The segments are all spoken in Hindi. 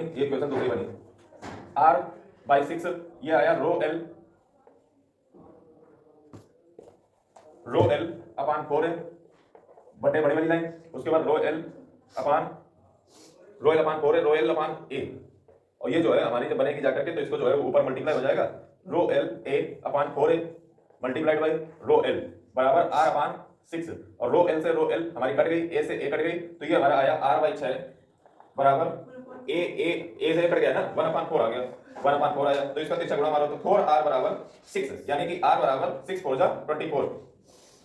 ये इक्वेशन दूसरी बनी, r/6 ये आया रो एल अपान 4a बटे बड़ी वाली लाइन, उसके बाद rho L upon 4a rho L upon a, और ये जो है हमारी जब बनेगी जाकर के तो इसको जो है ऊपर मल्टीप्लाई हो जाएगा, rho L a upon 4a multiplied by rho L बराबर r अपान 6, और रो एल से रो एल हमारी कट गई, a से a कट गई, तो ये हमारा आया r/6 बराबर a से कट गया ना, 1/4 आ गया, 1/4 आया, तो इसका तिरछा गुणा मारो तो 4r बराबर 6, यानी कि r बराबर 6 4 जा 24,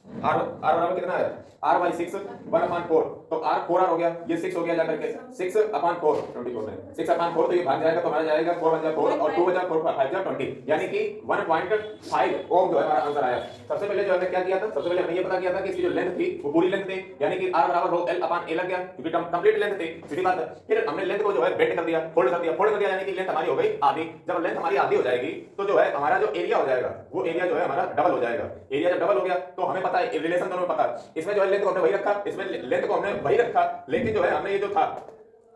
r बराबर कितना है r/6 1/4, तो r 4r हो गया, ये 6 हो गया जाकर के 6/4 24 में 6/4, तो ये भाग जाएगा तो हमारा जाएगा 4 × 4 और 2 × 4 5 × 20, यानी कि 1.5 ओम जो है हमारा आंसर आया। सबसे पहले जो हमने क्या किया था, सबसे पहले हमने ये पता किया था कि इसकी जो लेंथ थी वो पूरी लेंथ थी, यानी कि r बराबर रो एल अपान a लग गया, क्योंकि कंप्लीट लेंथ थी, सीधी बात है। फिर हमने लेंथ को जो है बेंड कर दिया, फोल्ड कर दिया, यानी कि लेंथ हमारी हो गई आधी। जब लेंथ हमारी आधी हो जाएगी तो जो है हमारा जो एरिया हो जाएगा वो एरिया जो है हमारा डबल हो जाएगा। एरिया जब डबल हो गया तो हमें पता है रिलेशन दोनों में पता है, इसमें जो है लेंथ को हमने वही रखा, इसमें लेंथ को हमने वही रखा, लेकिन जो है हमने ये जो था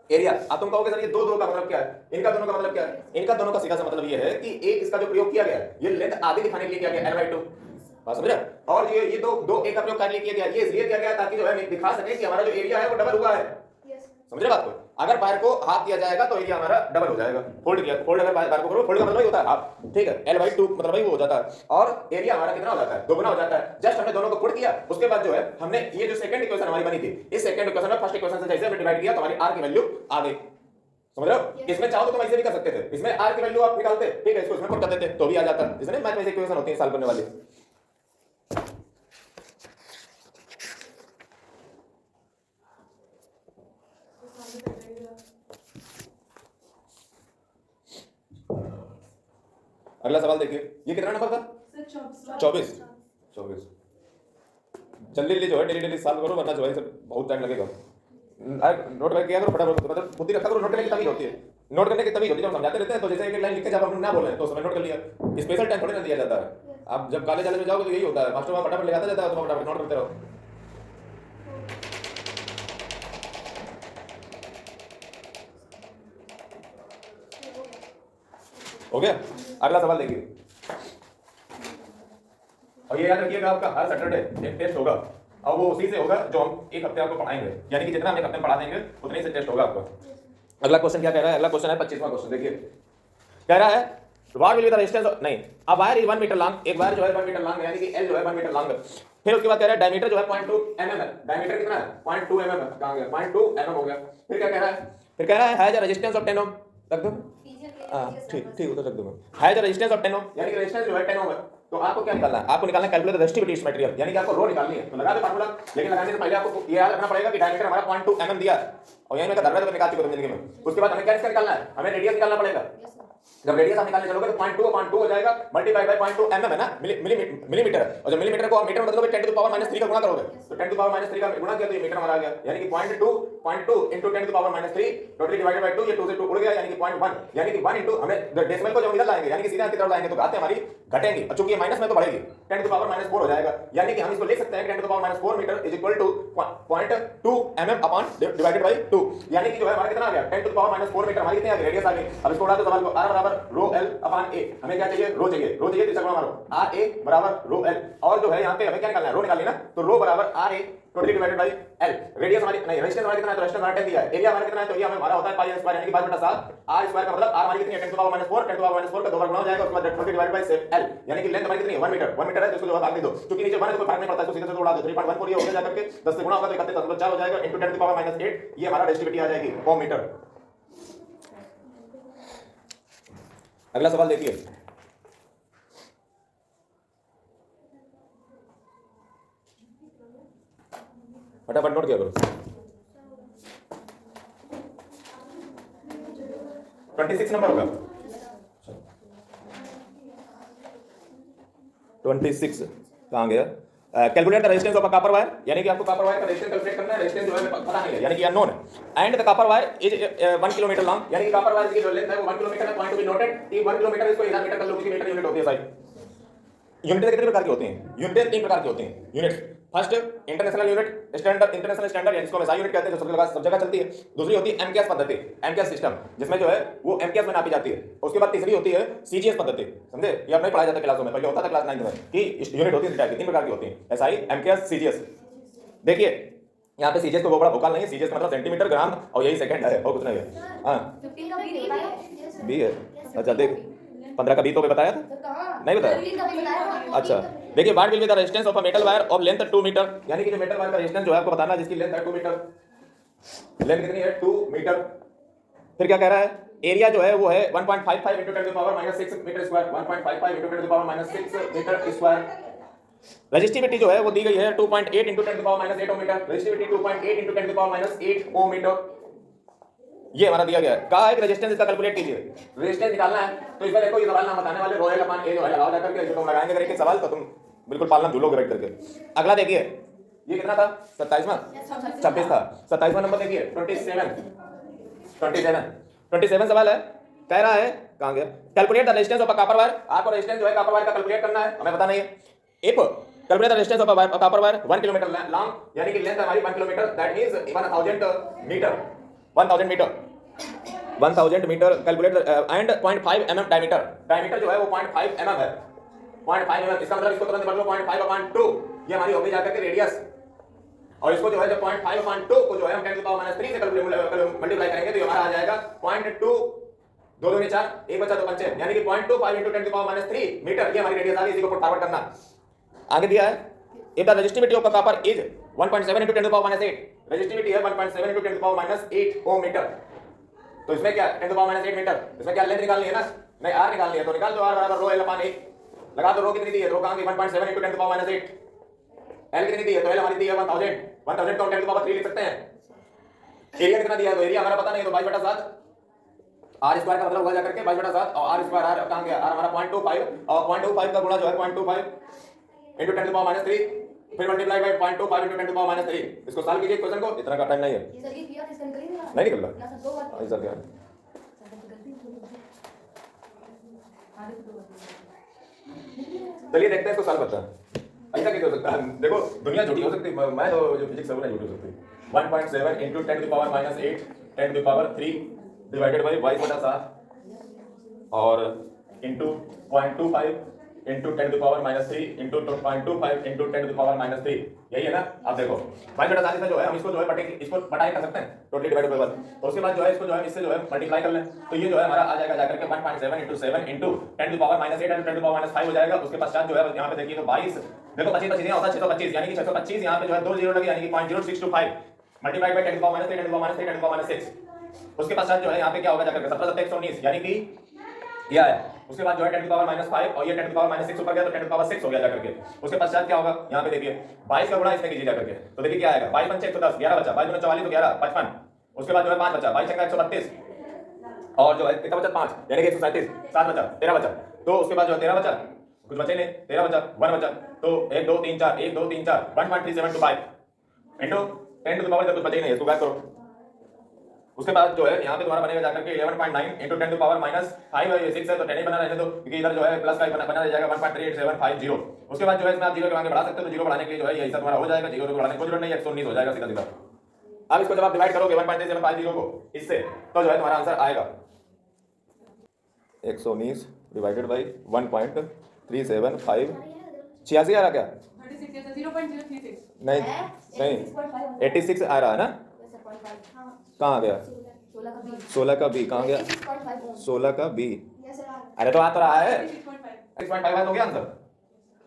एरिया, अब तुम कहोगे सर ये दो का मतलब क्या है, इनका दोनों का मतलब क्या है, इनका दोनों का सीधा सा मतलब ये है कि एक इसका जो प्रयोग किया गया है ये लेंथ आधी दिखाने के लिए किया गया l/2, बात समझ रहे, और ये दो एक का प्रयोग करने के लिए किया गया, ये इसलिए किया गया ताकि जो है दिखा सके कि हमारा जो एरिया है वो डबल हुआ है, समझ रहे बात को। अगर वायर को हाफ दिया जाएगा तो एरिया हमारा डबल हो जाएगा, फोल्ड किया, फोल्ड अगर वायर को करो, फोल्ड का मतलब होता है हाफ, ठीक है, l/2 मतलब वही हो जाता है, और एरिया हमारा कितना हो जाता है, दोगुना हो जाता है। जस्ट हमने दोनों को पुट किया, उसके बाद जो है हमने ये जो सेकंड इक्वेशन हमारी बनी थी, इस सेकंड इक्वेशन में फर्स्ट इक्वेशन से जैसे हमने डिवाइड किया तो हमारी r की वैल्यू आ गई, समझ रहे हो। इसमें चाहो तो तुम ऐसे भी कर सकते थे, इसमें r की वैल्यू आप निकालते, ठीक है, इसको इसमें पुट कर देते तो भी आ जाता, इसमें मैथमेटिक्स इक्वेशन होती है सॉल्व करने वाली। अगला सवाल देखिए, ये कितना नंबर था, 24। जल्दी जो है डेली सॉल्व करो, वरना जो है बहुत टाइम लगेगा। नोट करके किया करो फटाफट, मतलब बुद्धि रखा करो, नोट करने की तमीज होती है, नोट करने की तमीज होती है, जब समझाते रहते हैं तो जैसे एक लाइन लिख के जब हम ना बोल रहे हैं तो उसमें नोट कर लिया, स्पेशल टाइम थोड़ी ना दिया जाता है। आप जब कॉलेज में जाओगे तो यही होता है, मास्टर वहां फटाफट लिखाता जाता है, तो फटाफट नोट करते रहो। हो गया, अगला सवाल देखिए, और ये याद रखिएगा आपका हर सैटरडे एक टेस्ट होगा, और वो उसी से होगा जो हम एक हफ्ते आपको पढ़ाएंगे, यानी कि जितना हम एक हफ्ते में पढ़ा देंगे उतने से टेस्ट होगा आपका। अगला क्वेश्चन क्या कह रहा है, अगला क्वेश्चन है 25वां क्वेश्चन, देखिए कह रहा है what will be the resistance, नहीं, a wire is 1 metre long, एक वायर जो है 1 मीटर लॉन्ग है, यानी कि L जो है 1 मीटर लॉन्ग है। फिर उसके बाद कह रहा है डायमीटर जो है 0.2 mm है, डायमीटर कितना है 0.2 mm है, कहां गया 0.2 mm हो गया। फिर क्या कह रहा है, फिर कह रहा है हैज अ रेजिस्टेंस ऑफ 10 ओम, रख दो, हां ठीक उधर रख दो, हैज अ रेजिस्टेंस ऑफ 10 ओम, यानी कि रेजिस्टेंस जो है 10 ओम है। तो आपको क्या निकालना है, आपको निकालना है calculate the resistivity of material, यानी कि आपको रो निकालनी है, तो लगा दो फार्मूला, लेकिन लगाने से पहले आपको ये याद रखना पड़ेगा कि डायमीटर हमारा 0.2 mm दिया है, और यहीं में का धर्म तो निकाल चुके तुम जिंदगी में। उसके बाद हमें क्या निकालना है, हमें रेडियस निकालना पड़ेगा। जब रेडियस आप निकालने चलोगे तो 0.2 हो जाएगा, मल्टीप्लाई बाय 0.2 mm है ना, मिलीमीटर, और जब मिलीमीटर को आप मीटर में बदलोगे 10 to the power -3 का गुणा करोगे, तो 10 to the power -3 का गुणा किया तो ये मीटर में आ गया, यानी कि 0.2 into 10 to the power -3 totally divided by 2, ये 2 से 2 उड़ गया, यानी कि 0.1, यानी कि 1 into हमें डेसिमल को जब इधर लाएंगे, यानी कि सीधा की तरफ लाएंगे तो घातें हमारी घटेंगी, और चूंकि ये माइनस में तो बढ़ेगी, 10 to the power -4 हो जाएगा, यानी कि हम इसको लिख सकते हैं कि 10 to the power -4 metre is equal to 0.2 mm upon divided by 2, यानी कि जो है हमारा कितना आ गया 10 to the power -4 मीटर हमारी कितनी आ गई, रेडियस आ गई। अब इसको उड़ा दो सवाल को, r बराबर रो एल अपान ए, हमें क्या चाहिए, रो चाहिए, तो इसका गुणा मारो, r a बराबर रो एल, और जो है यहाँ पे हमें क्या निकालना है, रो निकालनी है ना, तो रो बराबर r a totally divided by l, radius हमारी नहीं, रेजिस्टेंस हमारा कितना है, तो रेजिस्टेंस हमारा 10 दिया है, एरिया हमारा कितना है, तो एरिया हमारा होता है पाई स्क्वायर, यानी कि 5/7, r स्क्वायर का मतलब r हमारी कितनी है 10 to the power -4, 10 to the power -4 का 2 बार गुणा हो जाएगा, उसके बाद टोटली डिवाइडेड बाय l, यानी कि लेंथ हमारी कितनी है 1 मीटर, 1 मीटर है तो इसको जो भाग दे दो, क्योंकि नीचे 1 है तो कोई फर्क नहीं पड़ता, इसको सीधे से उड़ा दो, 3.14 ये हो गया जाकर के 10 से गुणा होगा तो 31.4 हो जाएगा, इनटू 10 to the power -8, ये हमारा रेजिस्टिविटी आ जाएगी ओम मीटर। अगला सवाल देखिए, फटाफट नोट किया करो, 26 नंबर होगा, 26 कहां गया, calculate the resistance of a copper wire, यानी कि आपको कॉपर वायर का रेजिस्टेंस कैलकुलेट करना है, रेजिस्टेंस जो है पता नहीं है, यानी कि अननोन है, and the copper wire is 1 kilometre long, यानी कि कॉपर वायर की जो लेंथ है वो 1 किलोमीटर है, पॉइंट टू बी नोटेड, कि 1 किलोमीटर इसको मीटर कर लो, क्योंकि मीटर यूनिट होती है साइड। यूनिट कितने प्रकार की होती हैं, यूनिट 3 प्रकार की होती हैं, units first international unit standard, international standard या जिसको एसआई यूनिट कहते हैं, जो सब जगह चलती है। दूसरी होती है एमकेएस पद्धति, एमकेएस सिस्टम, जिसमें जो है वो एमकेएस में नापी जाती है। उसके बाद तीसरी होती है सीजीएस पद्धति, समझे? ये आपने पढ़ाया जाता है क्लासों में, पहले होता था क्लास 9 में कि यूनिट होती है, तीन प्रकार की होती है, एसआई, एमकेएस, सीजीएस। देखिए यहाँ पे सीजीएस को वो बड़ा भोकाल नहीं है, सीजीएस का मतलब सेंटीमीटर, ग्राम और यही सेकंड है, और कुछ नहीं है। हाँ बी है, अच्छा देख 15 का बी तो बताया था, नहीं बताया? अच्छा देखिए, what will be the resistance of a metal wire of length 2 metre, यानी कि जो मेटल वायर का रेजिस्टेंस जो है आपको बताना है, जिसकी लेंथ है 2 मीटर। लेंथ कितनी है? 2 मीटर। फिर क्या कह रहा है? एरिया जो है वो है 1.55 into 10 to the power minus 6 metre square, 1.55 into 10 to the power minus 6 metre square. Resistivity जो है वो दी गई है 2.8 into 10 to the power minus 8 ohm metre. Resistivity 2.8 into 10 to the power minus 8 ohm metre, ये हमारा दिया गया है। कहा है कि रेजिस्टेंस इसका कैलकुलेट कीजिए, रेजिस्टेंस निकालना है। तो इसमें देखो ये सवाल नाम बताने वाले रॉयल अपन ए जो है लगाओ जाकर के, जो तुम लगाएंगे करके सवाल तो तुम बिल्कुल पालना झूलोगे बैठ करके। अगला देखिए, ये कितना था? 27वां 26 था। 27वां नंबर देखिए 27 सवाल है। कह रहा है, कहां गया? Calculate the resistance of a copper wire. आपको रेजिस्टेंस जो है कॉपर वायर का कैलकुलेट करना है, हमें पता नहीं है। If calculate the resistance of a copper wire 1 kilometre long, यानी कि लेंथ हमारी 1 kilometre, that means 1000 metre, 1000 metre, 1000 metre calculate and 0.5 mm diameter. Diameter जो है वो 0.5 mm है, 0.5 mm। इसका मतलब इसको तुरंत पढ़ लो 0.5/2, ये हमारी होगी जाकर के रेडियस। और इसको जो है जब 0.5/2 को जो है हम 10 to the power minus 3 से मल्टीप्लाई करेंगे तो ये हमारा आ जाएगा 0.2, 2 दूनी 4, 1 बचा 2 पंचे, यानी कि 0.25 into 10 to the power minus 3 metre, ये हमारी रेडियस आ गई। इसी को पुट फॉरवर्ड करना। आगे दिया है, if the resistivity of a copper is 1.7 into 10 to the power minus 8, resistivity है 1.7 into 10 to the power minus 8 ohm metre. तो इसमें क्या 10 to the power minus 8 metre, इसमें क्या लेंथ निकालनी है ना, नहीं आर निकालनी है, तो निकाल दो आर बराबर रो एल अपान ए। लगा दो रो कितनी दी है, रो कहां की 1.7 into 10 to the power minus 8। L कितनी दी है, तो एल हमारी दी है 1000, 1000 को 10 to the power 3 लिख सकते हैं। एरिया कितना दिया है, तो एरिया हमारा पता नहीं है, तो 22/7 आर स्क्वायर का मतलब होगा जाकर के 22/7, और आर स्क्वायर आर कहां गया, आर हमारा 0.25, और 0.25 का गुणा जो है 0.25 into 10 to the power minus 3, फिर multiply by 0.25 into 10 to the power minus 3। इसको सॉल्व कीजिए क्वेश्चन को, इतना का टाइम नहीं है। ये सर ये किया इसका निकल ही नहीं निकल रहा ऐसा क्या? चलिए देखते हैं इसको सॉल्व करते हैं। ऐसा कैसे हो सकता है? देखो दुनिया झूठी हो सकती है, मैं तो जो फिजिक्स है वो नहीं झूठी हो सकती। 1.7 into 10 to the power minus 8 10 to the power 3 divided by 22/7 और into 0.25 into 10 to the power minus 3 into 0.25 into 10 to the power minus 3, यही है ना। आप देखो 22/7 में जो है हम इसको जो है इसको बटाई कर सकते हैं, टोटली डिवाइडेड बाय 1, और उसके बाद जो है इसको जो है इससे जो है मल्टीप्लाई कर लें, तो ये जो है हमारा आ जाएगा जाकर के 1.7 into 7 into 10 to the power minus 8 and 10 to the power minus 5 हो जाएगा। उसके पश्चात जो है यहाँ पे देखिए तो 22, देखो 25 होता है 625, यानी कि 625 यहाँ पे जो है 2 जीरो लगे, यानी कि 0.0625 multiply by 10 to the power minus 3 10 to the power minus 3 10 to the power minus 6। उसके पश्चात जो है यहाँ पे क्या होगा जाकर के 17 7 119, यानी कि यह है। उसके बाद जो है 10 to the power minus 5 और ये 10 to the power minus 6 ऊपर गया तो 10 to the power 6 हो गया जाकर के। उसके पश्चात क्या होगा यहाँ पे देखिए 22 का गुणा इसमें कीजिए जाकर के, तो देखिए क्या आएगा 22 पंचे 110, 11 बचा, 22 44 तो 11 55। उसके बाद जो है 5 बचा, 22 छक्का 132, और जो है कितना बचा 5, यानी कि 137, 7 बचा, 13 बचा। तो उसके बाद जो है 13 बचा, कुछ बचे नहीं, 13 बचा, 1 बचा, तो 1 2 3 4 1 2 3 4 1.3725 इनटू 10 to the power, कुछ बचे नहीं है, इसको गायब करो। उसके बाद जो है यहाँ पे तुम्हारा बनेगा जाकर के 11.9 into 10 to the power minus 5 है, ये 6 है तो 10 ही बना रहने दो, क्योंकि इधर जो है प्लस का बना रह जाएगा 1.38750। उसके बाद जो है इसमें आप जीरो के आगे बढ़ा सकते हो, तो जीरो बढ़ाने के लिए जो है ये हिस्सा तुम्हारा हो जाएगा, जीरो को बढ़ाने की जरूरत नहीं है, 119 हो जाएगा सीधा सीधा। अब इसको जब आप डिवाइड करोगे 1.3750 को इससे, तो जो है तुम्हारा आंसर आएगा 119 डिवाइडेड बाई 1.375, 86 आ रहा क्या? 0.036 नहीं 86 आ रहा है ना, कहाँ आ गया 16 का बी कहाँ गया 16 का बी, अरे तो आ तो रहा है 6.5 हो गया आंसर,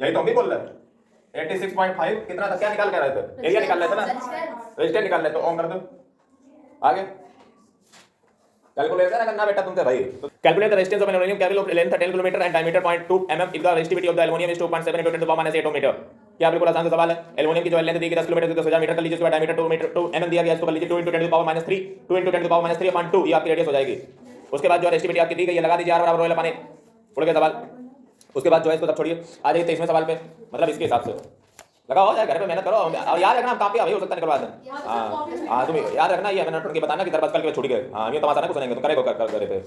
यही तो हम भी बोल रहे हैं 86.5 कितना था, क्या निकाल कर रहे थे, एरिया निकाल रहे थे ना, रेजिस्टेंस निकाल रहे तो ओम कर दो आगे। कैलकुलेटर करना बेटा तुमसे भाई, तो calculate the resistance of an aluminium cable of length 10 kilometre and diameter 0.2 mm if the resistivity of the aluminium is 2.7 into 10 to the power minus 8 metre. क्या बिल्कुल आसान सा सवाल है। एल्युमिनियम की जो लेंथ दी गई 10 किलोमीटर तो 1000 मीटर कर लीजिए, उसके बाद डायमीटर 2 mm दिया गया, इसको कर लीजिए 2 into 10 to the power minus 3 2 into 10 to the power minus 3/2, ये आपकी रेडियस हो जाएगी। उसके बाद जो रेजिस्टिविटी आपकी दी गई है लगा दीजिए, r बराबर रोएल पानी उड़ गया सवाल। उसके बाद जो है इसको तब छोड़िए, आ जाइए 23वें सवाल पे, मतलब इसके हिसाब से लगा हो जाए, घर पे मेहनत करो और याद रखना काफी अभी हो सकता है निकलवा दें। हाँ तुम याद रखना, ये मैंने नोट करके बताना कि दरबार कल के छूट गए, हाँ ये तमाशा ना कुछ नहीं तो करेगा कर पे।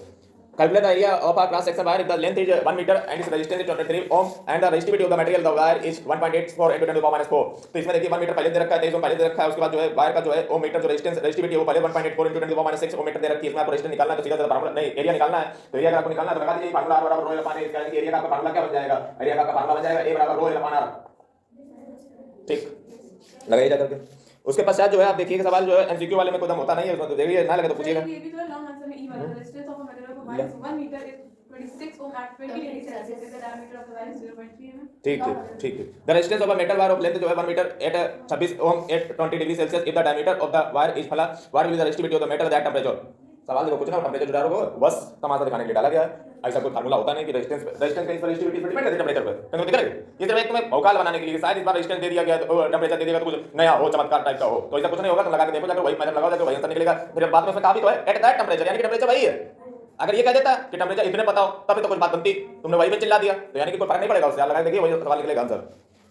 Calculate the area of a cross section wire if the length is 1 meter and its resistance is 23 ohm and the resistivity of the material the wire is 1.84 into 10 to the power -4। तो इसमें देखिए 1 मीटर पहले दे रखा है, 23 ओम पहले दे रखा है, उसके बाद जो है वायर का जो है ओम मीटर जो रेजिस्टेंस रेजिस्टिविटी है वो पहले 1.84 into 10 to the power -6 ohm metre दे रखी है। इसमें आपको रेजिस्टेंस निकालना है तो सीधा सीधा फार्मूला नहीं एरिया निकालना है, तो एरिया अगर आपको निकालना है तो लगा दीजिए फार्मूला R बराबर रो एल अपान ए। इसका एरिया का आपका फार्मूला क्या बन जाएगा, एरिया का आपका फार्मूला बन जाएगा A बराबर रो एल अपान R। ठीक लगाइए जा करके। उसके पश्चात जो है आप देखिए सवाल जो है एमसीक्यू वाले में कोई दम होता नहीं है उसमें, तो देखिए ना लगे तो पूछिएगा। ये भी तो लॉन्ग आंसर में ई वाला resistance of a metal of wire 1 metre is 26 ohm at 20 degrees Celsius the diameter of the wire is 0.3 mm। ठीक है ठीक है। The resistance of a metal wire of length जो है 1 metre at 26 ohm at 20 degree Celsius if the diameter of the wire is फला wire with the resistivity of the metal that temperature. सवाल देखो कुछ ना टेंपरेचर जुड़ा रहो बस तमाशा दिखाने के लिए डाला गया है, ऐसा कोई फार्मूला होता नहीं कि रेजिस्टेंस का इस पर रेजिस्टिविटी पर डिपेंड है टेंपरेचर पर। तुमको दिख रहा है ये सिर्फ एक तुम्हें भौकाल बनाने के लिए शायद इस बार रेजिस्टेंस दे दिया गया तो टेंपरेचर दे दिया तो कुछ नया हो चमत्कार टाइप का हो, तो ऐसा कुछ नहीं होगा। तुम लगा के देखो जाकर वही मेथड लगाओ जाकर वही आंसर निकलेगा। फिर बाद में उसमें कहा भी तो है एट दैट टेंपरेचर, यानी कि टेंपरेचर वही है। अगर ये कह देता कि टेंपरेचर इतने पता हो तब तो कुछ बात बनती, तुमने वही में चिल्ला दिया तो यानी कि कोई फर्क नहीं पड़ेगा उससे। लगा देखिए वही सवाल निकलेगा आंसर।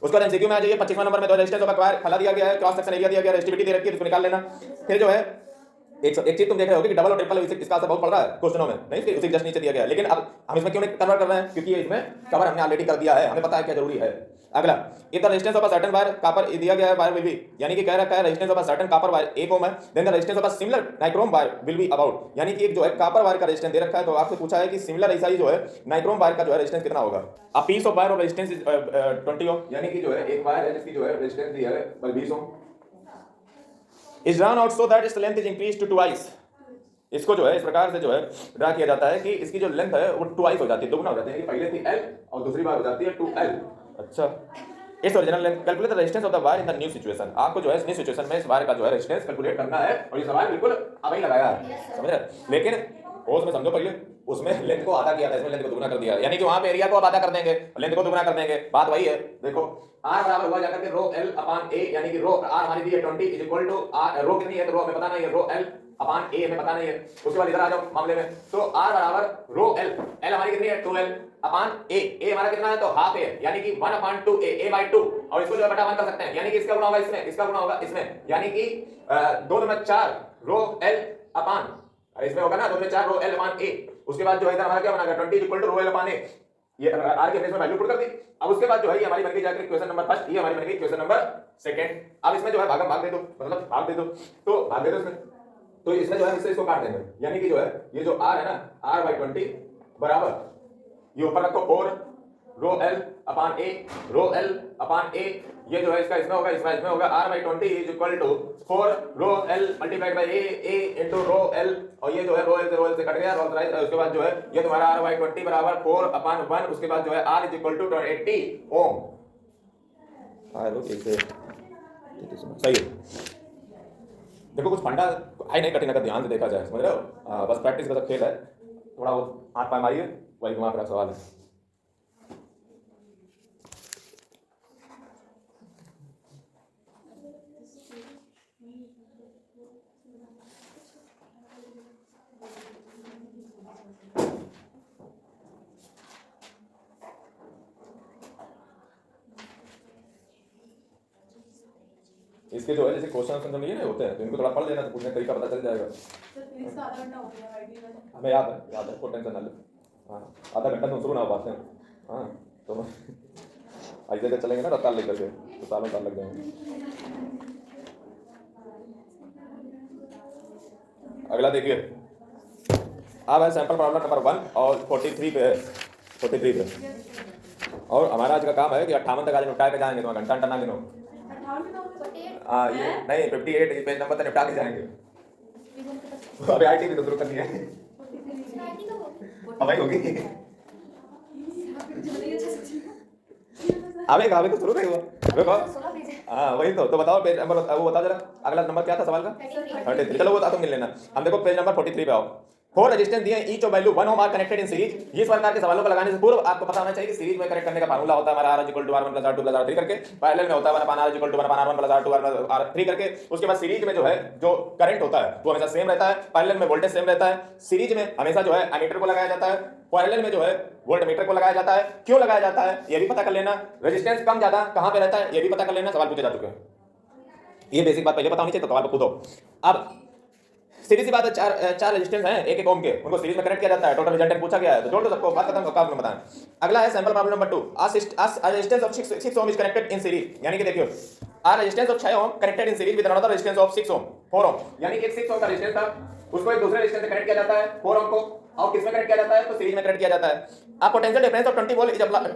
उसके बाद एमसीक्यू में आ जाइए 25वां नंबर में दो रेजिस्टेंस ऑफ वायर फला दिया गया है, क्रॉस सेक्शन एरिया दिया गया है, रेजिस्टिविटी दे रखी है, इसको निकाल लेना। फिर जो है एक चीज तुम देख रहे हो कि डबल और ट्रिपल इसका असर बहुत पड़ रहा है क्वेश्चनों में, नहीं उसी जस्ट नीचे दिया गया है। लेकिन अब हम इसमें क्यों नहीं कन्वर्ट कर रहे हैं, क्योंकि इसमें कवर हमने ऑलरेडी कर दिया है, हमें पता है क्या जरूरी है। अगला if the resistance of a certain wire copper दिया गया है वायर विल बी, यानी कि कह रखा है resistance of a certain copper wire 1 ohm है, then the resistance of a similar nichrome wire will be about, यानी कि एक जो है कॉपर वायर का रेजिस्टेंस दे रखा है तो आपसे पूछा है कि सिमिलर ऐसा ही जो है नाइक्रोम वायर का जो है रेजिस्टेंस कितना होगा। A piece of wire of resistance is 20 ohm, यानी कि जो है एक वायर है जिसकी जो है रेजिस्टेंस दिया है 20 ohm is run out so that its length is increase to twice. इसको जो है इस प्रकार से जो है ड्रा किया जाता है कि इसकी जो लेंथ है वो ट्वाइस हो जाती है, दोगुना हो जाती है, कि पहले थी L और दूसरी बार हो जाती है 2L। अच्छा इस original length calculate the resistance of the wire in the new situation. आपको जो है इस न्यू सिचुएशन में इस वायर का जो है रेजिस्टेंस कैलकुलेट करना है, और ये सवाल बिल्कुल अभी लगाया है, समझ रहे। लेकिन होश में समझो पहले उसमें लेंथ को आधा किया था, इसमें लेंथ को दुगुना कर दिया, यानी कि वहां पे एरिया को अब आधा कर देंगे लेंथ को दुगुना कर देंगे, बात वही है। देखो R बराबर हुआ जाकर के रो L अपान A, यानी कि रो R हमारी दी है 20 इज इक्वल टू R रो कितनी है तो रो हमें पता नहीं है, रो L अपान A हमें पता नहीं है। उसके बाद इधर आ जाओ मामले में, तो R बराबर रो L, L हमारी कितनी है 2L अपान A, A हमारा कितना है तो हाफ है, यानी कि 1 अपान 2A, A by 2, और इसको जो है बटा 1 कर सकते हैं, यानी कि इसका गुणा होगा इसमें, इसका गुणा होगा इसमें, यानी कि 2 में 4 रो L अपान, अरे इसमें होगा ना 2 में 4 रो L अपान A। उसके बाद जो है इधर हमारा क्या बना 20 equal to rho L upon A, ये R के प्लेस में वैल्यू पुट कर दी। अब उसके बाद जो है ये हमारी बन गई जाकर क्वेश्चन नंबर फर्स्ट, ये हमारी बन गई क्वेश्चन नंबर सेकंड। अब इसमें जो है भागम भाग दे दो, मतलब भाग दे दो, तो भाग दे दो इसमें, तो इसमें जो है इससे इसको काट देंगे, यानी कि जो है ये जो R है ना R by 20 बराबर ये ऊपर रखो 4 rho L upon A, row L upon A, ये जो है इसका इसमें होगा इसमें होगा R by 20 is equal to 4 rho L multiplied by A into rho L, और ये जो है रो L से कट गया, उसके बाद जो है ये तुम्हारा R by 20 बराबर 4 अपान 1, उसके बाद जो है R इज इक्वल टू 80 ओम। सही है। देखो कुछ फंडा है नहीं कठिन, अगर ध्यान से देखा जाए, समझ रहे हो, बस प्रैक्टिस का खेल है, थोड़ा वो हाथ पाए मारिए वही घुमा फिरा सवाल है। इसके जो है जैसे क्वेश्चन आंसर नहीं है होते हैं तो इनको थोड़ा पढ़ लेना तो पूछने का तरीका पता चल जाएगा। सर इसका आधा घंटा हो गया आईडी वाला, हमें याद है कोई टेंशन ना ले। हाँ आधा घंटा तो शुरू ना हो पाते हैं, हाँ तो ऐसे अगर चलेंगे ना रफ्तार लेकर के तो सालों साल लग जाएंगे। अगला देखिए, अब है सैंपल प्रॉब्लम नंबर 1 और 43 पे है, 43 पे, और हमारा आज का काम है कि 58 तक आज निपटा के जाएंगे, तो घंटा ना गिनो। हाँ ये नहीं 58 पेज नंबर तक निपटा के जाएंगे, अभी आईटी भी तो शुरू करनी है, अब भाई होगी अबे तो शुरू नहीं हुआ देखो। हाँ वही तो बताओ पेज नंबर वो बताओ जरा, अगला नंबर क्या था सवाल का 33। चलो वो तो मिल लेना, हम देखो पेज नंबर 43 पे आओ। 4 रेजिस्टेंस दिए each of value 1 ohm are connected in series. इस प्रकार के सवालों को लगाने से पूर्व आपको पता होना चाहिए कि सीरीज में कनेक्ट करने का फार्मूला होता है हमारा R = R1 + R2 + R3 करके, पैरेलल में होता है 1/R = 1/R1 + R2 R3 करके। उसके बाद सीरीज में जो है जो करंट होता है वो हमेशा सेम रहता है, पैरेलल में वोल्टेज सेम रहता है। सीरीज में हमेशा जो है एमीटर को लगाया जाता है, पैरेलल में जो है वोल्टमीटर को लगाया जाता है। क्यों लगाया जाता है ये भी पता कर लेना, रेजिस्टेंस कम ज्यादा कहां पे रहता है ये भी पता कर लेना, सवाल पूछे जा चुके हैं। ये बेसिक बात पहले पता होनी चाहिए तो सवाल को कूदो। अब सीधी सी बात है, चार रेजिस्टेंस हैं एक एक ओम के, उनको सीरीज में कनेक्ट किया जाता है, टोटल रिजल्टेंट पूछा गया है तो जोड़ दो सबको, बात खत्म, काम में बताएं। अगला है sample problem number 2, a resistance of 6 ohm is connected in series, यानी कि देखियो a resistance of 6 ohm connected in series with another resistance of 6 ohm 4 ohm, यानी कि एक 6 ओम का रेजिस्टेंस था, उसको एक दूसरे रेजिस्टेंस से कनेक्ट किया जाता है 4 ओम को, और किस में कनेक्ट किया जाता है तो सीरीज में कनेक्ट किया जाता है। अब potential difference of 20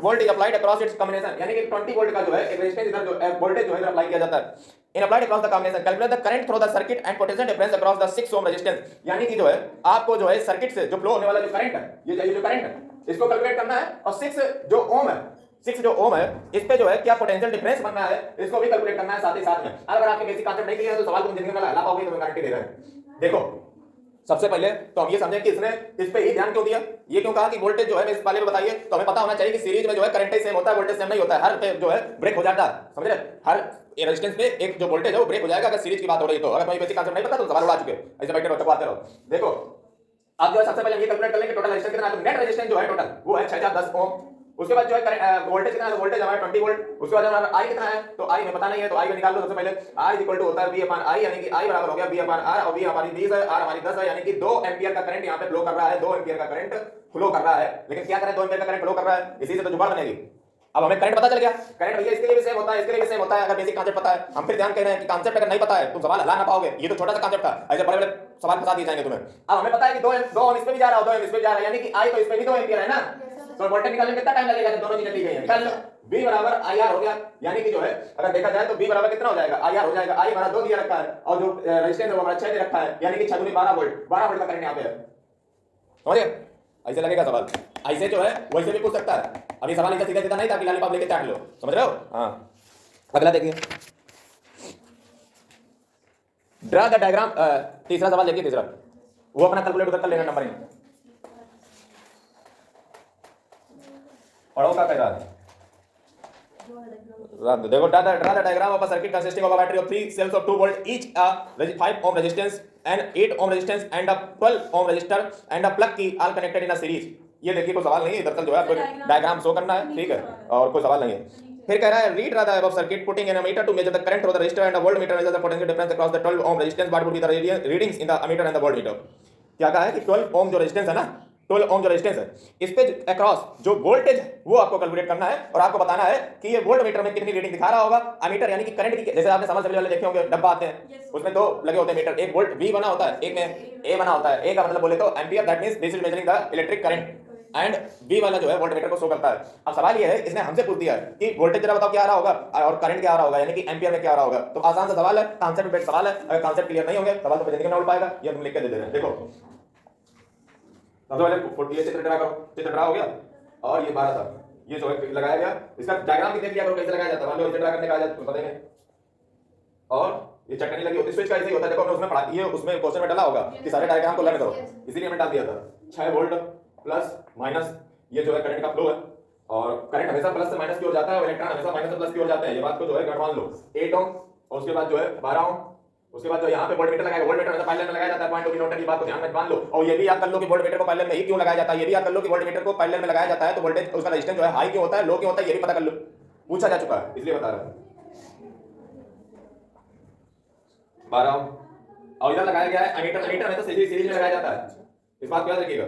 volt is applied across its combination, यानी कि 20 वोल्ट का जो है एक रेजिस्टेंस इधर जो वोल्टेज जो है इधर अप्लाई किया जाता है in applied across the combination, calculate the current through the circuit and potential difference across the 6 ohm resistance, यानी कि जो है आपको जो है सर्किट से जो फ्लो होने वाला जो करंट है, ये जो करंट है इसको कैलकुलेट करना है, और 6 जो ओम है, 6 जो ओम है इस पे जो है क्या पोटेंशियल डिफरेंस बनना है इसको भी कैलकुलेट करना है साथ ही साथ में। अगर आपके बेसिक कांसेप्ट नहीं क्लियर है तो सवाल तुम जिंदगी में ला पाओगे, तो गारंटी दे रहे हैं। देखो सबसे पहले तो हम ये समझें कि इसने इस पे ही ध्यान क्यों दिया, ये क्यों कहा कि वोल्टेज जो है इस वाले में बताइए, तो हमें पता होना चाहिए कि सीरीज में जो है करंट सेम होता है, वोल्टेज सेम नहीं होता है, हर पे जो है ब्रेक हो जाता है, समझ रहे, हर रेजिस्टेंस पे एक जो वोल्टेज है वो ब्रेक हो जाएगा अगर सीरीज की बात हो रही है तो। अगर तुम्हें बेसिक कांसेप्ट नहीं पता तो सवाल उड़ा चुके, ऐसे बैठे रहो चकवाते रहो। देखो अब जो है सबसे पहले ये कैलकुलेट कर लेंगे टोटल रेजिस्टेंस कितना है, तो नेट रेजिस्टेंस जो है टोटल वो है 6 ओम, उसके बाद जो है वोल्टेज कितना है, वोल्टेज हमारा 20 वोल्ट, उसके बाद हमारा आई कितना है तो आई हमें पता नहीं है, तो आई को निकाल लो सबसे पहले, आई इक्वल टू होता है V अपॉन I, यानी कि आई बराबर हो गया V अपॉन R, और V हमारी 20 है, R हमारी 10 है, यानी कि 2 एंपियर का करंट यहां पे फ्लो कर रहा है, 2 एंपियर का करंट फ्लो कर रहा है, लेकिन क्या करें 2 एंपियर का करंट फ्लो कर रहा है, इसी से तो जुगाड़ बनेगी। अब हमें करंट पता चल गया, करंट भैया इसके लिए भी सेम होता है, इसके लिए भी सेम होता है, अगर बेसिक कांसेप्ट पता है। हम फिर ध्यान कह रहे हैं कि कांसेप्ट अगर नहीं पता है तुम सवाल हला ना पाओगे, ये तो छोटा सा कांसेप्ट था, ऐसे बड़े बड़े सवाल फंसा दिए जाएंगे तुम्हें। अब हमें पता है कि 2 ओम इस पे भी जा रहा है, 2 ओम इस पे जा रहा है, यानी कि I तो इस पे भी 2 एंपियर है ना, तो वोल्टेज निकालने में कितना टाइम लगेगा जब दोनों चीजें दी गई हैं, निकाल लो। V बराबर IR हो गया, यानी कि जो है अगर देखा जाए तो V बराबर कितना हो जाएगा, IR हो जाएगा, I हमारा 2 दिया रखा है और जो रेजिस्टेंस है वो हमारा 6 दे रखा है, यानी कि 6 दूनी 12 वोल्ट, 12 वोल्ट का करंट यहां पे है, समझे, ऐसे लगेगा सवाल, ऐसे जो है वैसे भी पूछ सकता है। अभी सवाल इधर सीधा सीधा नहीं था कि लॉलीपॉप लेके चाट लो, समझ रहे हो। हां अगला देखिए, ड्रा द डायग्राम, तीसरा सवाल देखिए, तीसरा वो अपना कैलकुलेट उधर कर लेना नंबर इन पढ़ो का कह रहा है, देखो draw the diagram of a circuit consisting of a battery of 3 cells of 2 volt each, a 5 ohm resistance and 8 ohm resistance and a 12 ohm resistor and a plug key all connected in a series। ये देखिए कोई सवाल नहीं है, दरअसल जो है आपको डायग्राम शो करना है, ठीक है, और कोई सवाल नहीं है। फिर कह रहा है read the above circuit putting an ammeter to measure the current through the resistor and a voltmeter measure the potential difference across the 12 ohm resistance, what would be the readings in the ammeter and the voltmeter. क्या कहा है कि 12 ओम जो रेजिस्टेंस है ना, 12 ओम जो रेजिस्टेंस है इस पे अक्रॉस जो वोल्टेज है वो आपको कैलकुलेट करना है, और आपको बताना है कि ये वोल्ट मीटर में कितनी रीडिंग दिखा रहा होगा। अमीटर यानी कि करंट की, जैसे आपने समझ वाले देखे होंगे डब्बा आते हैं उसमें 2 लगे होते हैं मीटर, एक वोल्ट V बना होता है, एक में A बना होता है, A का मतलब बोले तो ampere, that means this is measuring the electric current, and V वाला जो है वोल्ट मीटर को शो करता है। अब सवाल ये है, इसने हमसे पूछ दिया है कि वोल्टेज जरा बताओ क्या आ रहा होगा और करंट क्या आ रहा होगा, यानी कि एम्पियर में क्या आ रहा होगा, तो आसान सा सवाल है, कांसेप्ट बेस्ड सवाल है, अगर कांसेप्ट क्लियर नहीं होंगे सवाल तो जिंदगी में ना उड़ पाएगा, ये तुम लिख के दे दे रहे हैं। देखो सबसे पहले ये चित्र ड्रा करो, चित्र ड्रा हो गया, और ये 12 था, ये जो है लगाया गया, इसका डायग्राम भी देख लिया करो कैसे लगाया जाता है, मान लो इसे ड्रा करने का आ जाए तो बता देंगे, और ये चटनी लगी होती है स्विच का, ऐसे ही होता है, देखो हमने उसमें पढ़ा, ये उसमें क्वेश्चन में डाला होगा कि सारे डायग्राम को लर्न करो, इसीलिए हमने डाल दिया था 6 वोल्ट प्लस माइनस, ये जो है करंट का फ्लो है, और करंट हमेशा प्लस से माइनस की ओर जाता है और इलेक्ट्रॉन हमेशा माइनस से प्लस की ओर जाते हैं, ये बात को जो है गढ़ मान लो। 8 ओम और उसके बाद जो है 12 ओम, उसके बाद जो यहाँ पे वोल्टमीटर लगाएगा, वोल्टमीटर हमेशा पैरेलल में लगाया जाता है, पॉइंट ऑफ व्यू नोट की बात को ध्यान में मान लो, और ये भी याद कर लो कि वोल्टमीटर को पैरेलल में ही क्यों लगाया जाता है, ये भी याद कर लो कि वोल्टमीटर को पैरेलल में लगाया जाता है तो वोल्टेज उसका रेजिस्टेंस जो है हाई क्यों होता है, लो क्यों होता है, ये भी पता कर लो, पूछा जा चुका है इसलिए बता रहा हूं। 12 ओम और इधर लगाया गया है एमीटर, एमीटर में तो सीरीज में लगाया जाता है, इस बात को याद रखिएगा,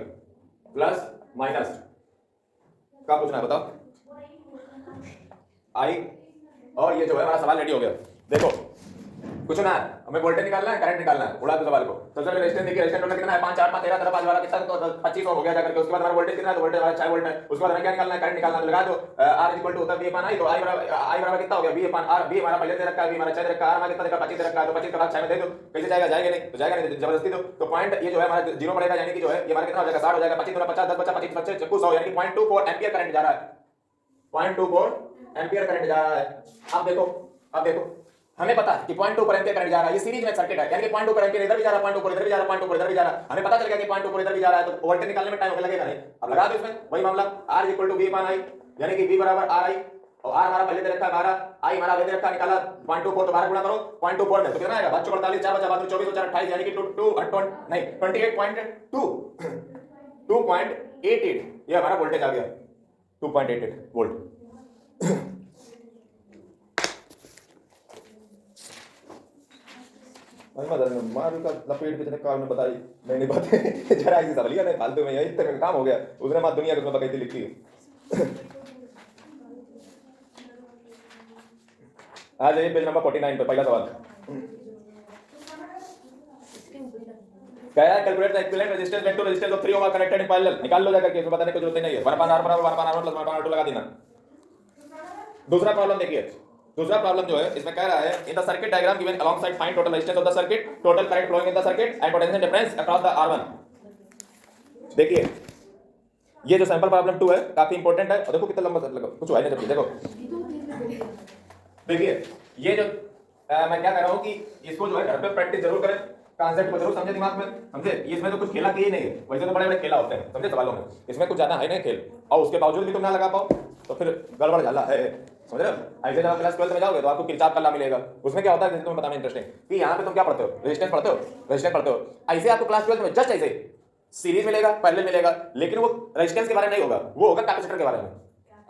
प्लस माइनस क्या पूछना है बताओ, आई, और ये जो है हमारा सवाल रेडी हो गया। देखो कुछ ना हमें वोल्टेज निकालना है, करंट निकालना है, उड़ा दो सवाल को। सबसे पहले रेजिस्टेंस देखिए, रेजिस्टेंस टोटल कितना है, 5 4 5 13 13 5 12 कितना, तो 25 ओम हो गया जाकर के। उसके बाद हमारा वोल्टेज कितना है, तो वोल्टेज हमारा 6 वोल्ट है। उसके बाद हमें क्या निकालना है, करंट निकालना है, तो लगा दो R इक्वल टू होता है V अपॉन I, तो I बराबर कितना हो गया, V अपॉन R, V हमारा पहले दे रखा है, V हमारा 6 दे रखा है, R हमारा कितना दे रखा है 25 दे रखा है, तो 25 का भाग 6 में दे दो, कैसे जाएगा, जाएगा नहीं, तो जाएगा नहीं, जबरदस्ती दो, तो पॉइंट ये जो है हमारा 0 पड़ेगा, यानी कि जो है ये हमारा कितना हो जाएगा 60 हो जाएगा, 25 गुना 50 10 बचा 25 बच्चे 100, यानी कि 0.24 एंपियर करंट जा रहा है, 0.24 एंपियर करंट जा रहा है। अब देखो हमें पता है कि 0.24 एम्पीयर करंट जा रहा है, ये सीरीज में सर्किट है, यानी कि 0.24 एम्पीयर इधर भी जा रहा है, 0.24 इधर भी जा रहा है, 0.24 इधर भी जा रहा है, हमें पता चल गया कि 0.24 इधर भी जा रहा है, तो वोल्टेज निकालने में टाइम लगेगा नहीं। अब लगा दो इसमें वही मामला, R equal to V upon I, यानी कि V बराबर RI, और R हमारा पहले दे रखा है 12, I हमारा दे रखा है निकाला 0.24, तो 12 गुणा करो 0.24 में, तो कितना आएगा, बच्चों 48 4 बचा 24 4 28, यानी कि 2.88 ये हमारा वोल्टेज आ गया, 2.88 वोल्ट। मारू का लपेट के जने काम में बताई मैं नहीं बातें जरा ऐसी सवालिया नहीं फालतू में यही तक काम हो गया उसने मां दुनिया को बकैती लिखी आ जाइए पेज नंबर 49 पे पहला सवाल क्या है calculate the equivalent resistance vector resistance of 3 ohm are connected in parallel निकाल लो जाकर के इसमें बताने की जरूरत नहीं है 1 r बराबर 1 r 1 1 r 2 लगा देना दूसरा प्रॉब्लम देखिए दूसरा प्रॉब्लम जो है इसमें कह रहा है in the circuit diagram given alongside find total resistance of the circuit total current flowing in the circuit and potential difference across the R1 देखिए ये जो सैंपल प्रॉब्लम 2 है काफी इंपॉर्टेंट है और देखो कितना लंबा कुछ है नहीं देखो देखिए ये जो मैं क्या कह रहा हूं कि इसको जो है घर पे प्रैक्टिस जरूर करें कॉन्सेप्ट को जरूर समझे दिमाग में समझे इसमें तो कुछ खेला के ही नहीं है वैसे तो बड़े बड़े खेला होते हैं समझे सवालों में इसमें कुछ ज्यादा है नहीं खेल और उसके बावजूद भी तुम ना लगा पाओ तो फिर गड़बड़ झाला है समझ रहे हो ऐसे जब क्लास 12 में जाओगे तो आपको किरचॉफ का लॉ मिलेगा उसमें क्या होता है तुम्हें बताना इंटरेस्टिंग कि यहाँ पे तुम क्या पढ़ते हो रेजिस्टेंस पढ़ते हो ऐसे आपको क्लास 12 में जस्ट ऐसे सीरीज मिलेगा पैरेलल मिलेगा लेकिन वो रेजिस्टेंस के बारे में नहीं होगा वो होगा कैपेसिटर के बारे में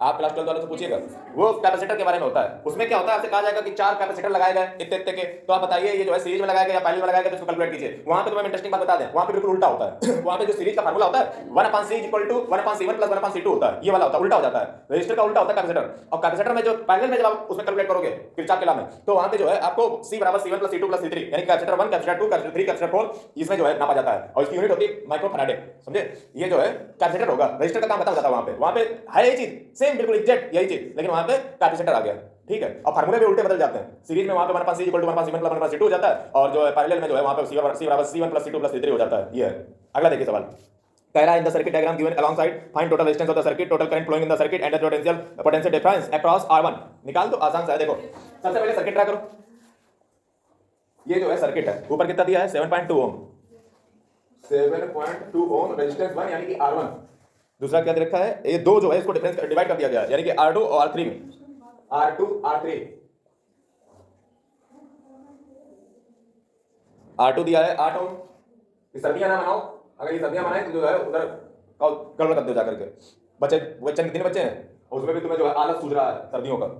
आप क्लास 12 वालों से पूछिएगा वो कैपेसिटर के बारे में होता है उसमें क्या होता है आपसे कहा जाएगा कि 4 कैपेसिटर लगाए गए इतने के तो आप बताइए ये जो है सीरीज में लगाया गया या पैरेलल में लगाया गया तो इसको कैलकुलेट कीजिए वहां पे तुम्हें इंटरेस्टिंग बात बता दें वहां पे बिल्कुल उल्टा होता है वहां पे जो सीरीज का फार्मूला होता है 1/c = 1/c1 + 1/c2 होता है ये वाला होता है उल्टा हो जाता है रेजिस्टर का उल्टा होता है कैपेसिटर और कैपेसिटर में जो पैरेलल में जब आप उसमें कैलकुलेट करोगे किरचॉफ के लॉ में तो वहां पे जो है आपको c = c1 + c2 + c3 यानी कैपेसिटर 1 कैपेसिटर 2 कैपेसिटर 3 कैपेसिटर 4 इसमें जो है नापा जाता है और इसकी यूनिट होती है माइक्रोफैराडे समझे ये जो है कैपेसिटर होगा रेजिस्टर का काम खत्म हो जाता है वहां पे है ये चीज सेम बिल्कुल एग्जैक्ट यही चीज लेकिन वहां पे कैपेसिटर आ गया ठीक है और फार्मूले भी उल्टे बदल जाते हैं सीरीज में वहां पे 1/c = 1/c1 + 1/c2 हो जाता है और जो है पैरेलल में जो है वहां पे c = c1 + c2 + c3 हो जाता है ये है अगला देखिए सवाल कह रहा है in the circuit diagram given alongside find total resistance of the circuit total current flowing in the circuit and the potential difference across R1 निकाल दो आसान सा है देखो सबसे पहले सर्किट ड्रा करो ये जो है सर्किट है ऊपर कितना दिया है 7.2 ओम 7.2 ओम रेजिस्टेंस 1 यानी कि R1 दूसरा क्या दे रखा है ये दो जो है इसको डिफरेंस डिवाइड कर दिया गया यानी कि R2 और R3 में R2 दिया है 8 ओम ये सर्दियां ना मनाओ अगर ये सर्दियां मनाए तो जो है उधर गड़बड़ कर दो जाकर के बच्चे कितने बच्चे हैं और उसमें भी तुम्हें जो है आलस सूझ रहा है सर्दियों का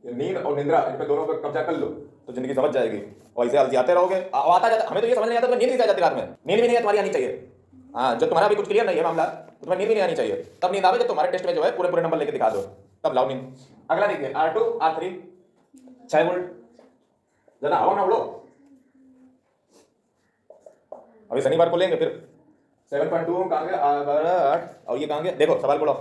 ये नींद और निंद्रा इन पे दोनों पे कब्जा कर लो तो जिंदगी समझ जाएगी और ऐसे अलसियाते रहोगे आता जाता हमें तो ये समझ नहीं आता तो नींद नहीं आ जाती रात में नींद भी नहीं तुम्हारी आनी चाहिए हाँ जब तुम्हारा भी कुछ क्लियर नहीं है मामला तो तुम्हें नींद भी नहीं आनी चाहिए तब नींद आवे जब तुम्हारे टेस्ट में जो है पूरे नंबर लेके दिखा दो तब लाओ नींद अगला देखिए R2 R3 6 वोल्ट ज़्यादा हवा ना उड़ो अभी शनिवार को लेंगे फिर 7.2 कहाँ गया 8 और ये कहाँ गया देखो सवाल बोलो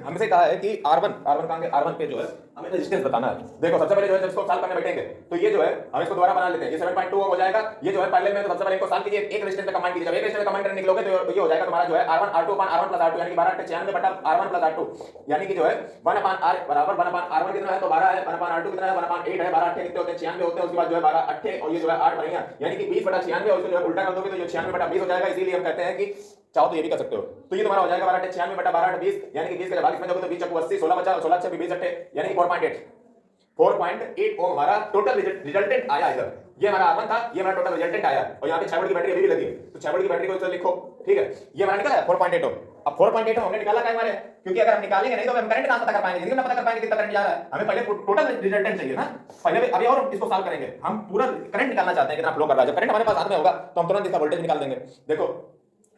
हमसे कहा है कि R1 कहाँ गया R1 पे जो है हमें रेजिस्टेंस बताना है देखो सबसे पहले जो है जब इसको सॉल्व करने बैठेंगे तो ये जो है हम इसको दोबारा बना लेते हैं ये 7.2 ओम हो जाएगा ये जो है पैरेलल में तो सबसे पहले इनको सॉल्व कीजिए एक रेजिस्टेंस पे कंबाइन कीजिए जब एक रेजिस्टेंस पे कंबाइन करने निकलोगे तो ये हो जाएगा तुम्हारा जो है R1 R2 / R1 + R2 यानी कि 12/96 बटा R1 + R2 यानी कि जो है 1/R बराबर 1/R1 कितना है तो 12 है 1/R2 कितना है 1/8 है 12 8 कितने होते हैं 96 होते हैं उसके बाद जो है 12 8 और ये जो है 8 बढ़िया यानी कि 20/96 और इसको जो है उल्टा कर दोगे तो ये 96/20 हो जाएगा इसीलिए हम कहते हैं कि चाहो तो ये भी कर सकते हो तो ये तुम्हारा हो जाएगा 12/96 बटा 12/20 यानी कि 20 का जब 40 में जाओगे तो 20 × 80 16 बचा 16 × 20 8 यानी कि 4.8 ओम हमारा टोटल रिजल्टेंट आया इधर ये हमारा R1 था ये हमारा टोटल रिजल्टेंट आया और यहाँ पे 6 वोल्ट की बैटरी अभी भी लगी है तो 6 वोल्ट की बैटरी को इधर लिखो ठीक है ये हमारा निकला है 4.8 ओम अब 4.8 ओम हमने निकाला क्या हमारे क्योंकि अगर हम निकालेंगे नहीं तो हम करंट कहां पता कर पाएंगे जिंदगी में पता कर पाएंगे कितना करंट जा रहा है हमें पहले टोटल रिजल्टेंट चाहिए ना पहले अभी और इसको सॉल्व करेंगे हम पूरा करंट निकालना चाहते हैं कितना फ्लो कर रहा है जब करंट हमारे पास हाथ में होगा तो हम तुरंत इसका वोल्टेज निकाल देंगे देखो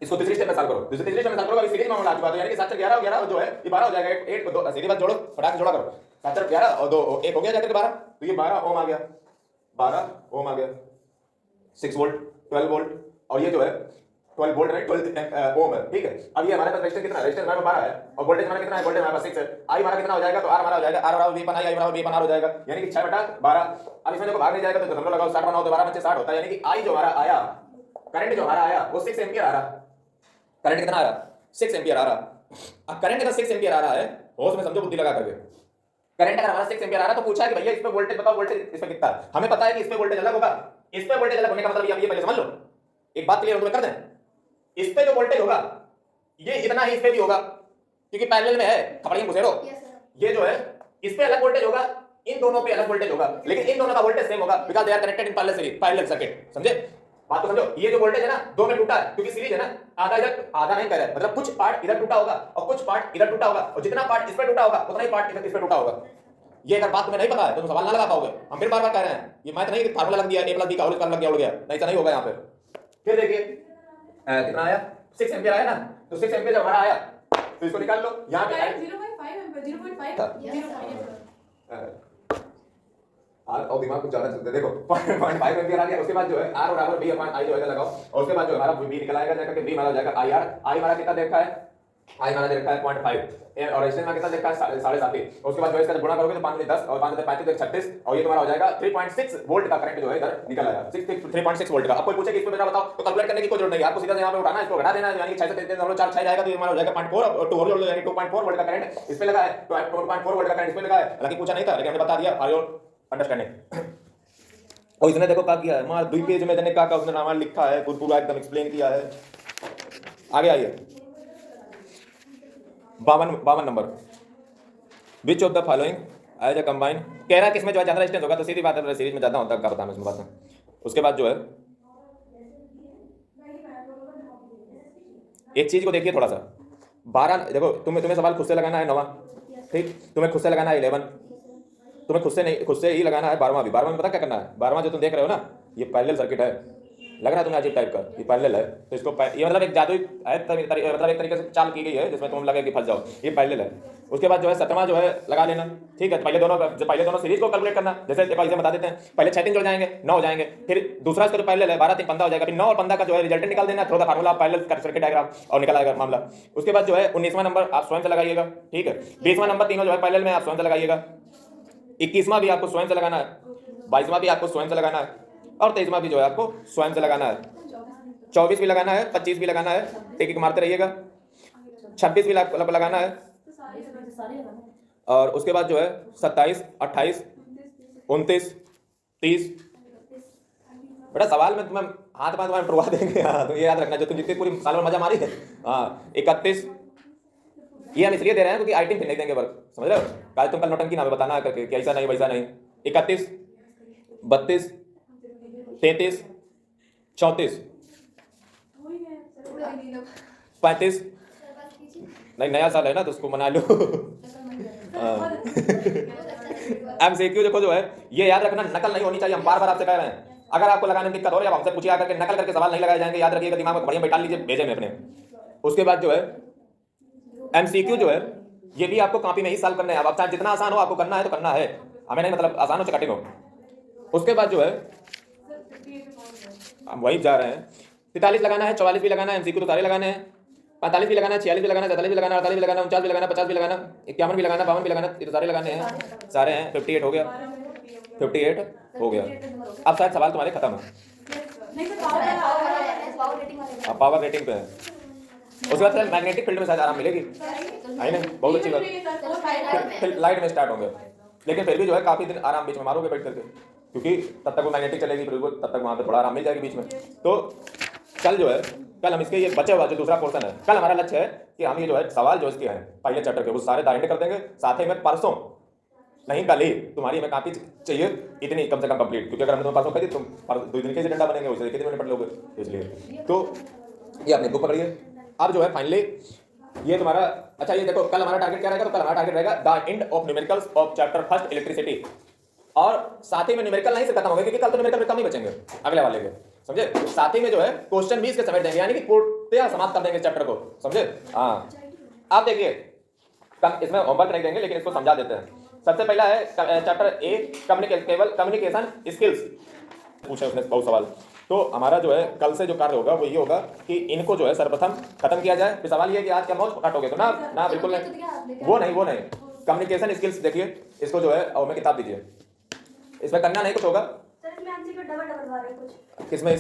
इसको तीसरी स्टेप में सॉल्व करो तीसरी स्टेप में सॉल्व करो अभी सीरीज में हम ला चुका तो यानी कि 7 × 11 11 जो है ये 12 हो जाएगा 8 को 2 सीधी बात जोड़ो फटाक से जोड़ा करो 7 × 11 और 2 1 हो गया जाकर के 12 तो ये 12 ओम आ गया 12 ओम आ गया 6 वोल्ट 12 वोल्ट और ये जो है 12 वोल्ट है 12 ओम है ठीक है अब ये हमारे पास रेजिस्टेंस कितना है रेजिस्टेंस हमारे पास 12 है और वोल्टेज हमारा कितना है वोल्टेज हमारे पास 6 है आई हमारा कितना हो जाएगा तो R हमारा हो जाएगा R बराबर V / I बराबर V / R हो जाएगा यानी कि 6/12 अब इसमें देखो भाग नहीं जाएगा तो दशमलव लगाओ 60 बनाओ तो 12 × 60 होता है यानी कि I जो हमारा आया करंट जो हमारा आया वो 6 एंपियर आ रहा करंट कितना आ रहा 6 एंपियर आ रहा अब करंट अगर 6 एंपियर आ रहा है होश में समझो बुद्धि लगा करके करंट अगर हमारा 6 एंपियर आ रहा है तो पूछा कि भैया इस पे वोल्टेज बताओ वोल्टेज इस पे कितना है हमें पता है कि इस पे वोल्टेज अलग होगा इस पे वोल्टेज अलग होने का मतलब ये पहले समझ लो एक बात क्लियर हो तो कर दें इस पे जो वोल्टेज होगा ये इतना ही इस पे भी होगा क्योंकि पैरेलल में है खपड़ियां घुसेरो ये जो है इस पे अलग वोल्टेज होगा इन दोनों पे अलग वोल्टेज होगा लेकिन इन दोनों का वोल्टेज सेम होगा because they are connected in parallel circuit समझे बात तो समझो ये जो वोल्टेज है ना दो में टूटा है क्योंकि सीरीज है ना आधा इधर आधा नहीं कह रहा है मतलब कुछ पार्ट इधर टूटा होगा और कुछ पार्ट इधर टूटा होगा और जितना पार्ट इस पे टूटा होगा उतना ही पार्ट इस पे टूटा होगा ये अगर बात तुम्हें नहीं पता है तो तुम सवाल ना लगा पाओगे। हम फिर बार बार कह रहे हैं, ये मैथ नहीं कि फार्मूला लग दिया a + b का होल स्क्वायर लग गया उड़ गया, नहीं ऐसा नहीं होगा यहाँ पे। फिर देखिए कितना आया 6 एम्पियर आया ना, तो 6 एम्पियर जब हमारा आया तो इसको निकाल लो यहाँ पे 0.5 एम्पीयर 0.5 और दिमाग कुछ ज्यादा चलते देखो 0.5 एम्पियर आ गया। उसके बाद जो है r बराबर b अपॉन i जो है लगाओ, और उसके बाद जो हमारा b निकल आएगा जाकर के b हमारा हो जाएगा ir। i हमारा कितना देखा है, i हमारा दे रखा है 0.5 और रेजिस्टेंस में कितना देखा है 7.5। उसके बाद जो है इसका गुणा करोगे तो 5 × 10 और 5 × 35 36 और ये तुम्हारा हो जाएगा 3.6 वोल्ट का करंट जो है इधर निकल आया 3.6 वोल्ट का। अब कोई पूछे कि इसको मेरा बताओ तो कैलकुलेट करने की कोई जरूरत नहीं है, आपको सीधा से यहाँ पे उठाना है, इसको घटा देना है, यानी कि 6 से 3.4 6 जाएगा तो ये हमारा हो जाएगा 0.4 और 2 और जोड़ लो यानी 2.4 वोल्ट का करंट इस पे लगा है, तो 2.4 वोल्ट का करंट इस पे लगा है। हालांकि पूछा नहीं था लेकिन हमने बता दिया फॉर योर अंडरस्टैंडिंग। और इसने देखो क्या किया है, मार 2 पेज में इसने क्या उसने नाम लिखा है, पूरा एकदम एक्सप्लेन किया है। आगे आइए 52 नंबर, which of the following as a combine, कह रहा है किसमें जो है ज्यादा रेजिस्टेंस होगा, तो सीधी बात है सीरीज में ज्यादा होता है, क्या बताना इसमें बात है। उसके बाद जो है एक चीज को देखिए थोड़ा सा, 12 देखो तुम्हें सवाल खुद से लगाना है 9वां, ठीक, तुम्हें खुद से लगाना है 11, तुम्हें खुद से ही लगाना है 12वां भी। 12वां में पता क्या करना है, 12वां जो तुम देख रहे हो ना ये पैरेलल सर्किट है, लग रहा है तुम्हें अजीब टाइप का, ये पैरेलल है तो इसको ये मतलब एक जादुई है, मतलब एक तरीके से चाल की गई है जिसमें तुम लगे कि फंस जाओ, ये पैरेलल है। उसके बाद जो है 7वां जो है लगा लेना, ठीक है। पहले दोनों सीरीज को कैलकुलेट करना, जैसे देखो इसे बता देते हैं, पहले 6 3 जुड़ जाएंगे 9 हो जाएंगे, फिर दूसरा इसका जो पैरेलल है 12 3 15 हो जाएगा, फिर 9 और 15 का जो है रिजल्टेंट निकाल देना, थोड़ा फार्मूला पैरेलल सर्किट डायग्राम और निकल आएगा मामला। उसके बाद जो है 19वां नंबर आप स्वयं से लगाइएगा, ठीक है। 20वां नंबर तीनों जो है पैरेलल में आप स्वयं से लगाइएगा, 21वां भी आपको स्वयं से लगाना है, 22वां भी आपको स्वयं से लगाना है और 23वां भी जो है आपको स्वयं से लगाना है, 24 भी लगाना है, 25 भी लगाना है, एक एक मारते रहिएगा, 26 भी लगाना है और उसके बाद जो है 27 28 29 30। बेटा सवाल में तुम्हें हाथ पाथ तुम्हारे टुरवा देंगे, हाँ तो ये याद रखना, जो तुम जितनी पूरी साल में मजा मारी है। हाँ 31 ये हम इसलिए दे रहे हैं क्योंकि आई टीम फिर नहीं देंगे वर्क, समझ रहे हो, कल तुम कल नौटंकी ना बताना करके कि ऐसा नहीं वैसा नहीं। 31 32 33 34 35 नहीं नया साल है ना तो उसको मना लो। MCQ देखो जो है ये याद रखना, नकल नहीं होनी चाहिए, हम बार बार आपसे कह रहे हैं। अगर आपको लगाने में दिक्कत हो रही है आप हमसे पूछिए आकर के, नकल करके सवाल नहीं लगाए जाएंगे, याद रखिएगा, दिमाग में बढ़िया बैठा लीजिए, भेजे में अपने। उसके बाद जो है MCQ जो है ये भी आपको कॉपी में ही सॉल्व करने हैं, अब चाहे जितना आसान हो आपको करना है तो करना है, हमें नहीं मतलब आसान हो चाहे कठिन हो। उसके बाद जो है हम वही जा रहे हैं, 43 लगाना है, 44 भी लगाना है, MCQ तो सारे लगाने हैं, 45 भी लगाना है, 46 भी लगाना है, 47 भी लगाना है, 48 भी लगाना है, 49 भी लगाना, 50 भी लगाना, 51 भी लगाना, 52 भी लगाना, ये तो सारे लगाने हैं, सारे हैं। 58 हो गया, 58 हो गया। अब शायद सवाल तुम्हारे खत्म है, अब पावर रेटिंग पे है। उसके बाद मैग्नेटिक फील्ड में शायद आराम मिलेगी, है ना, बहुत अच्छी बात। फिर लाइट में स्टार्ट होंगे, लेकिन फिर भी जो है काफी दिन आराम बीच में मारोगे बैठ करके, क्योंकि तब तक वो मैग्नेटिक चलेगी, फिर तब तक वहाँ पे थोड़ा आराम मिल जाएगी बीच में। तो कल जो है कल हम इसके ये बचे हुआ जो दूसरा पोर्शन है, कल हमारा लक्ष्य है कि हम ये जो है सवाल जो इसके हैं पहले चैप्टर के वो सारे दायरे कर देंगे, साथ ही में परसों नहीं कल ही तुम्हारी हमें काफी चाहिए इतनी कम से कम कंप्लीट, क्योंकि अगर हमने परसों कर दी तुम 2 दिन के एजेंडा बनेंगे, उसे कितने मिनट पढ़ लोगे, इसलिए तो ये अपने बुक पकड़िए। अब जो है फाइनली ये तुम्हारा अच्छा, ये देखो कल हमारा टारगेट क्या रहेगा, तो कल हमारा टारगेट रहेगा the end of numericals of chapter 1 electricity, और साथ ही में न्यूमेरिकल नहीं से खत्म हो गया क्योंकि कल तो न्यूमेरिकल कम ही बचेंगे अगले वाले के, समझे। साथ ही में जो है क्वेश्चन भी इसके समेट देंगे, यानी कि पूर्णतया समाप्त कर देंगे चैप्टर को, समझे। हाँ आप देखिए इसमें होमवर्क नहीं देंगे लेकिन इसको समझा देते हैं। सबसे पहला है चैप्टर ए कम्युनिकेशन स्किल्स, पूछे उसने बहुत सवाल। तो हमारा जो है कल से जो कार्य होगा वो ये होगा कि इनको जो है सर्वप्रथम खत्म किया जाए। फिर सवाल ये है कि आज क्या मौज काटोगे, तो ना बिल्कुल नहीं, वो नहीं कम्युनिकेशन स्किल्स देखिए, इसको जो है और मैं किताब दीजिए, इसमें करना नहीं कुछ होगा। किसमें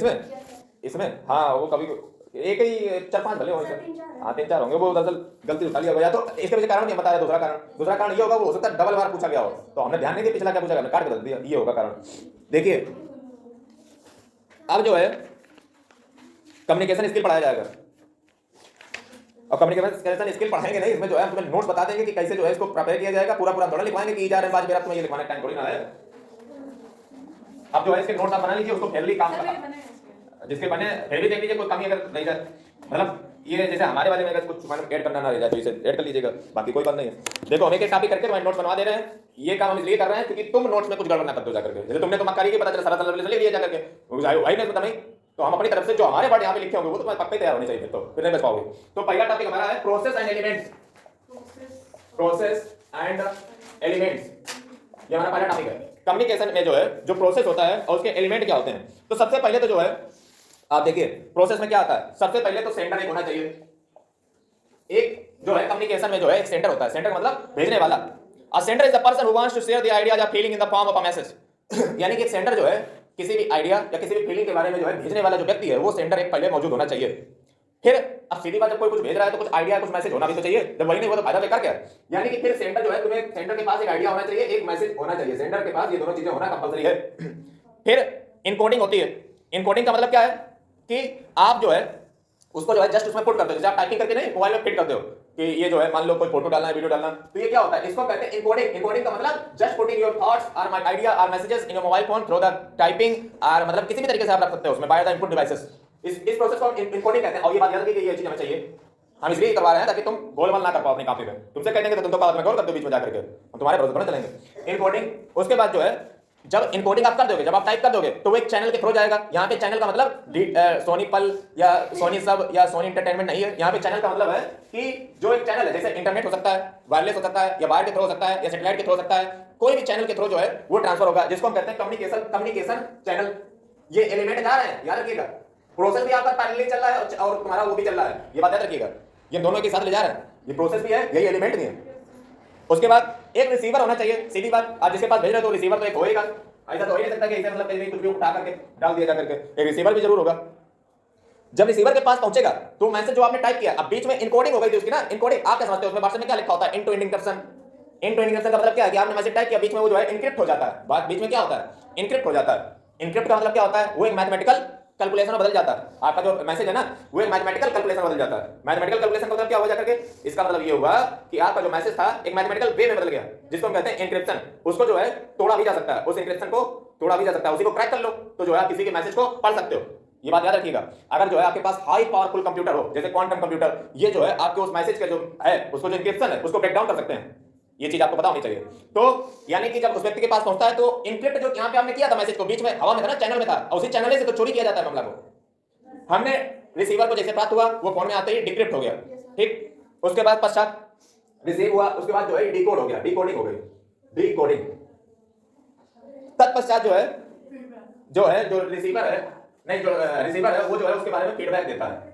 इसमें हाँ वो कभी एक ही 4-5 भले होंगे, हाँ 3-4 होंगे, वो दरअसल गलती उठा लिया होगा, या तो इसके पीछे कारण नहीं बता रहा, दूसरा कारण ये होगा, वो हो सकता है डबल बार पूछा गया हो तो हमने ध्यान नहीं दिया, पिछला क्या पूछा गया काट के बता दिया, ये होगा कारण। देखिए अब जो है कम्युनिकेशन स्किल पढ़ाया जाएगा, और कम्युनिकेशन स्किल पढ़ाएंगे नहीं, इसमें जो है तुम्हें नोट्स बता देंगे कि कैसे जो है इसको प्रिपेयर किया जाएगा, पूरा थोड़ा लिखवाएंगे कि जा रहे हैं 5 बार तुम्हें ये लिखवाने टाइम थोड़ी ना है। अब जो है इसके नोट्स आप बना लीजिए, उसको फैमिली काम जिसके बने फिर भी देख लीजिए कोई कमी अगर नहीं जाए। मतलब ये जैसे हमारे वाले में अगर कुछ ऐड करना ना रह जाए तो इसे ऐड कर लीजिएगा, बाकी कोई बात नहीं है। देखो हम एक कॉपी करके तुम्हारे नोट्स बनवा दे रहे हैं, ये काम हम इसलिए कर रहे हैं क्योंकि तुम नोट्स में कुछ गड़बड़ ना कर दो जाकर के। जैसे तुमने तो मक्कारी की पता चला सारा सारा ले लिया जाकर के, भाई ने पता नहीं, तो हम अपनी तरफ से जो हमारे वर्ड यहाँ पे लिखे होंगे वो तुम्हारे पक्के तैयार होने चाहिए, तो फिर नहीं बच पाओगे। तो पहला टॉपिक हमारा है process and elements. Process and elements ये हमारा पहला टॉपिक है। कम्युनिकेशन में जो है जो प्रोसेस होता है और उसके एलिमेंट क्या होते हैं। तो सबसे पहले तो जो है आप देखिए प्रोसेस में क्या आता है, सबसे पहले तो सेंडर एक होना चाहिए। एक जो है कम्युनिकेशन में जो है एक सेंडर होता है, सेंडर मतलब भेजने वाला। A sender is the person who wants to share the ideas या feeling in the form of a message. यानी कि एक सेंडर जो है किसी भी आइडिया या किसी भी फीलिंग के बारे में जो है भेजने वाला जो व्यक्ति है वो सेंडर एक पहले मौजूद होना चाहिए। फिर अब सीधी बात, जब कोई कुछ भेज रहा है तो कुछ आइडिया कुछ मैसेज होना भी तो चाहिए, जब वही नहीं हुआ तो फायदा बेकार क्या है। यानी कि फिर सेंडर जो है तुम्हें, सेंडर के पास एक आइडिया होना चाहिए, एक मैसेज होना चाहिए, सेंडर के पास ये दोनों चीजें होना कंपलसरी है। फिर इनकोडिंग होती है। इनकोडिंग का मतलब क्या है कि आप जो है उसको जो है जस्ट उसमें पुट करते हो, जैसे आप टाइपिंग करके नहीं मोबाइल में फिट करते हो कि ये जो है मान लो कोई फोटो डालना है, वीडियो डालना, तो ये क्या होता है, इसको कहते हैं इनकोडिंग। इनकोडिंग का मतलब जस्ट पुटिंग योर थॉट्स और माय आइडिया और messages in your mobile phone through the typing, और मतलब किसी भी तरीके से आप रख सकते हो उसमें बाय द इनपुट डिवाइसेस। इस प्रोसेस को इनकोडिंग कहते हैं। और ये बात याद रखिए कि ये चीज हमें चाहिए, हम इसलिए करवा रहे हैं ताकि तुम गोलमाल ना कर पाओ अपनी कॉपी में। तुमसे कह देंगे तो तुम तो बाद में गौर कर दो बीच में जाकर के, हम तुम्हारे भरोसे पर ना चलेंगे। इनकोडिंग उसके बाद जो है जब इनकोडिंग आप कर दोगे, जब आप टाइप कर दोगे तो वो एक चैनल के थ्रू जाएगा। यहाँ पे चैनल का मतलब सोनी पल या सोनी सब या सोनी एंटरटेनमेंट नहीं है। यहाँ पे चैनल का मतलब है कि जो एक चैनल है, जैसे इंटरनेट हो सकता है, वायरलेस हो सकता है, या वायर के थ्रू हो सकता है, या सैटेलाइट के थ्रू हो सकता है, कोई भी चैनल के थ्रू जो है वो ट्रांसफर होगा, जिसको हम कहते हैं कम्युनिकेशन चैनल। ये एलिमेंट जा रहे हैं, याद रखिएगा। प्रोसेस भी आपका पैरेलली चल रहा है और तुम्हारा वो भी चल रहा है, ये बात याद रखिएगा। ये दोनों के साथ ले जा रहे हैं, ये प्रोसेस भी है, यही एलिमेंट भी है। उसके बाद एक रिसीवर होना चाहिए, सीधी बात। आप जिसके पास भेज रहे हो तो रिसीवर तो एक होएगा, ऐसा तो हो ही नहीं सकता कि ऐसे मतलब कहीं कुछ भी उठा करके डाल दिया जा करके, एक रिसीवर भी जरूर होगा। जब रिसीवर के पास पहुंचेगा तो मैसेज जो आपने टाइप किया, अब बीच में इनकोडिंग हो गई थी उसकी ना, इनकोडिंग आप क्या समझते हो, उसमें व्हाट्सएप में क्या लिखा होता है, end to end encryption. End to end encryption का मतलब क्या है कि आपने मैसेज टाइप किया, बीच में वो जो है एन्क्रिप्ट हो जाता है। बात बीच में क्या होता है, एन्क्रिप्ट हो जाता है। एन्क्रिप्ट का मतलब क्या होता है, वो एक मैथमेटिकल कैलकुलेशन में बदल जाता है। आपका जो मैसेज है ना वो एक मैथमेटिकल कैलकुलेशन में बदल जाता है। मैथमेटिकल कैलकुलेशन का मतलब क्या हो जाकर के, इसका मतलब ये हुआ कि आपका जो मैसेज था एक मैथमेटिकल वे में बदल गया, जिसको हम कहते हैं एन्क्रिप्शन। उसको जो है तोड़ा भी जा सकता है, उस एन्क्रिप्शन को तोड़ा भी जा सकता है, उसी को क्रैक कर लो तो जो है आप किसी के मैसेज को पढ़ सकते हो। ये बात याद रखिएगा। अगर जो है आपके पास हाई पावरफुल कंप्यूटर हो, जैसे क्वांटम कंप्यूटर, ये जो है आपके उस मैसेज का जो है उसको जो एन्क्रिप्शन है उसको ब्रेक डाउन कर सकते हैं। ये चीज आपको पता होनी चाहिए। तो यानी कि जब उस व्यक्ति के पास पहुंचता है तो इनक्रिप्ट जो यहाँ पे आपने किया था मैसेज को, बीच में हवा में था ना, चैनल में था, और उसी चैनल से तो चोरी किया जाता है मामला को। हमने रिसीवर को जैसे प्राप्त हुआ वो फोन में आते ही डिक्रिप्ट हो गया, ठीक। उसके बाद पश्चात रिसीव हुआ, उसके बाद जो है डिकोड हो गया, डिकोडिंग हो गई, डिकोडिंग। तत्पश्चात जो रिसीवर है नहीं, जो रिसीवर है वो जो है उसके बारे में फीडबैक देता है,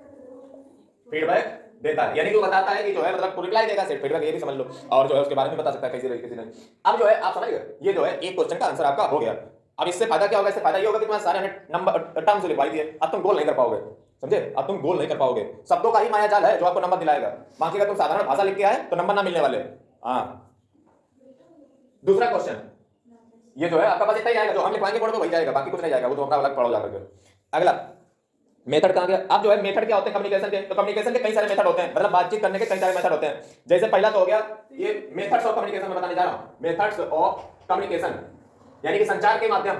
फीडबैक देता है। यानी कि वो बताता है कि जो है मतलब रिप्लाई देगा, सिर्फ फीडबैक ये भी समझ लो, और जो है उसके बारे में बता सकता है किसी ने। अब जो है आप समझ गए, ये जो है एक क्वेश्चन का आंसर आपका हो गया। अब इससे फायदा क्या होगा, इससे फायदा ये होगा कि तुम्हारे सारे नंबर टर्म्स लिखवाई दिए, अब तुम गोल नहीं कर पाओगे, समझे। अब तुम गोल नहीं कर पाओगे, शब्दों का ही माया जाल है जो आपको नंबर दिलाएगा। बाकी अगर तुम साधारण भाषा लिख के आए तो नंबर ना मिलने वाले। हाँ, दूसरा क्वेश्चन ये जो है आपका पास इतना ही आएगा, जो हम लिखवाएंगे बोर्ड पे वही जाएगा, बाकी कुछ नहीं जाएगा, वो तो हमारा अलग पढ़ो जाकर के। अगला मेथड कहां गया। अब जो है मेथड क्या होते हैं कम्युनिकेशन के, तो कम्युनिकेशन के कई सारे मेथड होते हैं, मतलब बातचीत करने के कई सारे मेथड होते हैं। जैसे पहला तो हो गया ये मेथड्स ऑफ कम्युनिकेशन में बताने जा रहा हूं, मेथड्स ऑफ कम्युनिकेशन यानी कि संचार के माध्यम।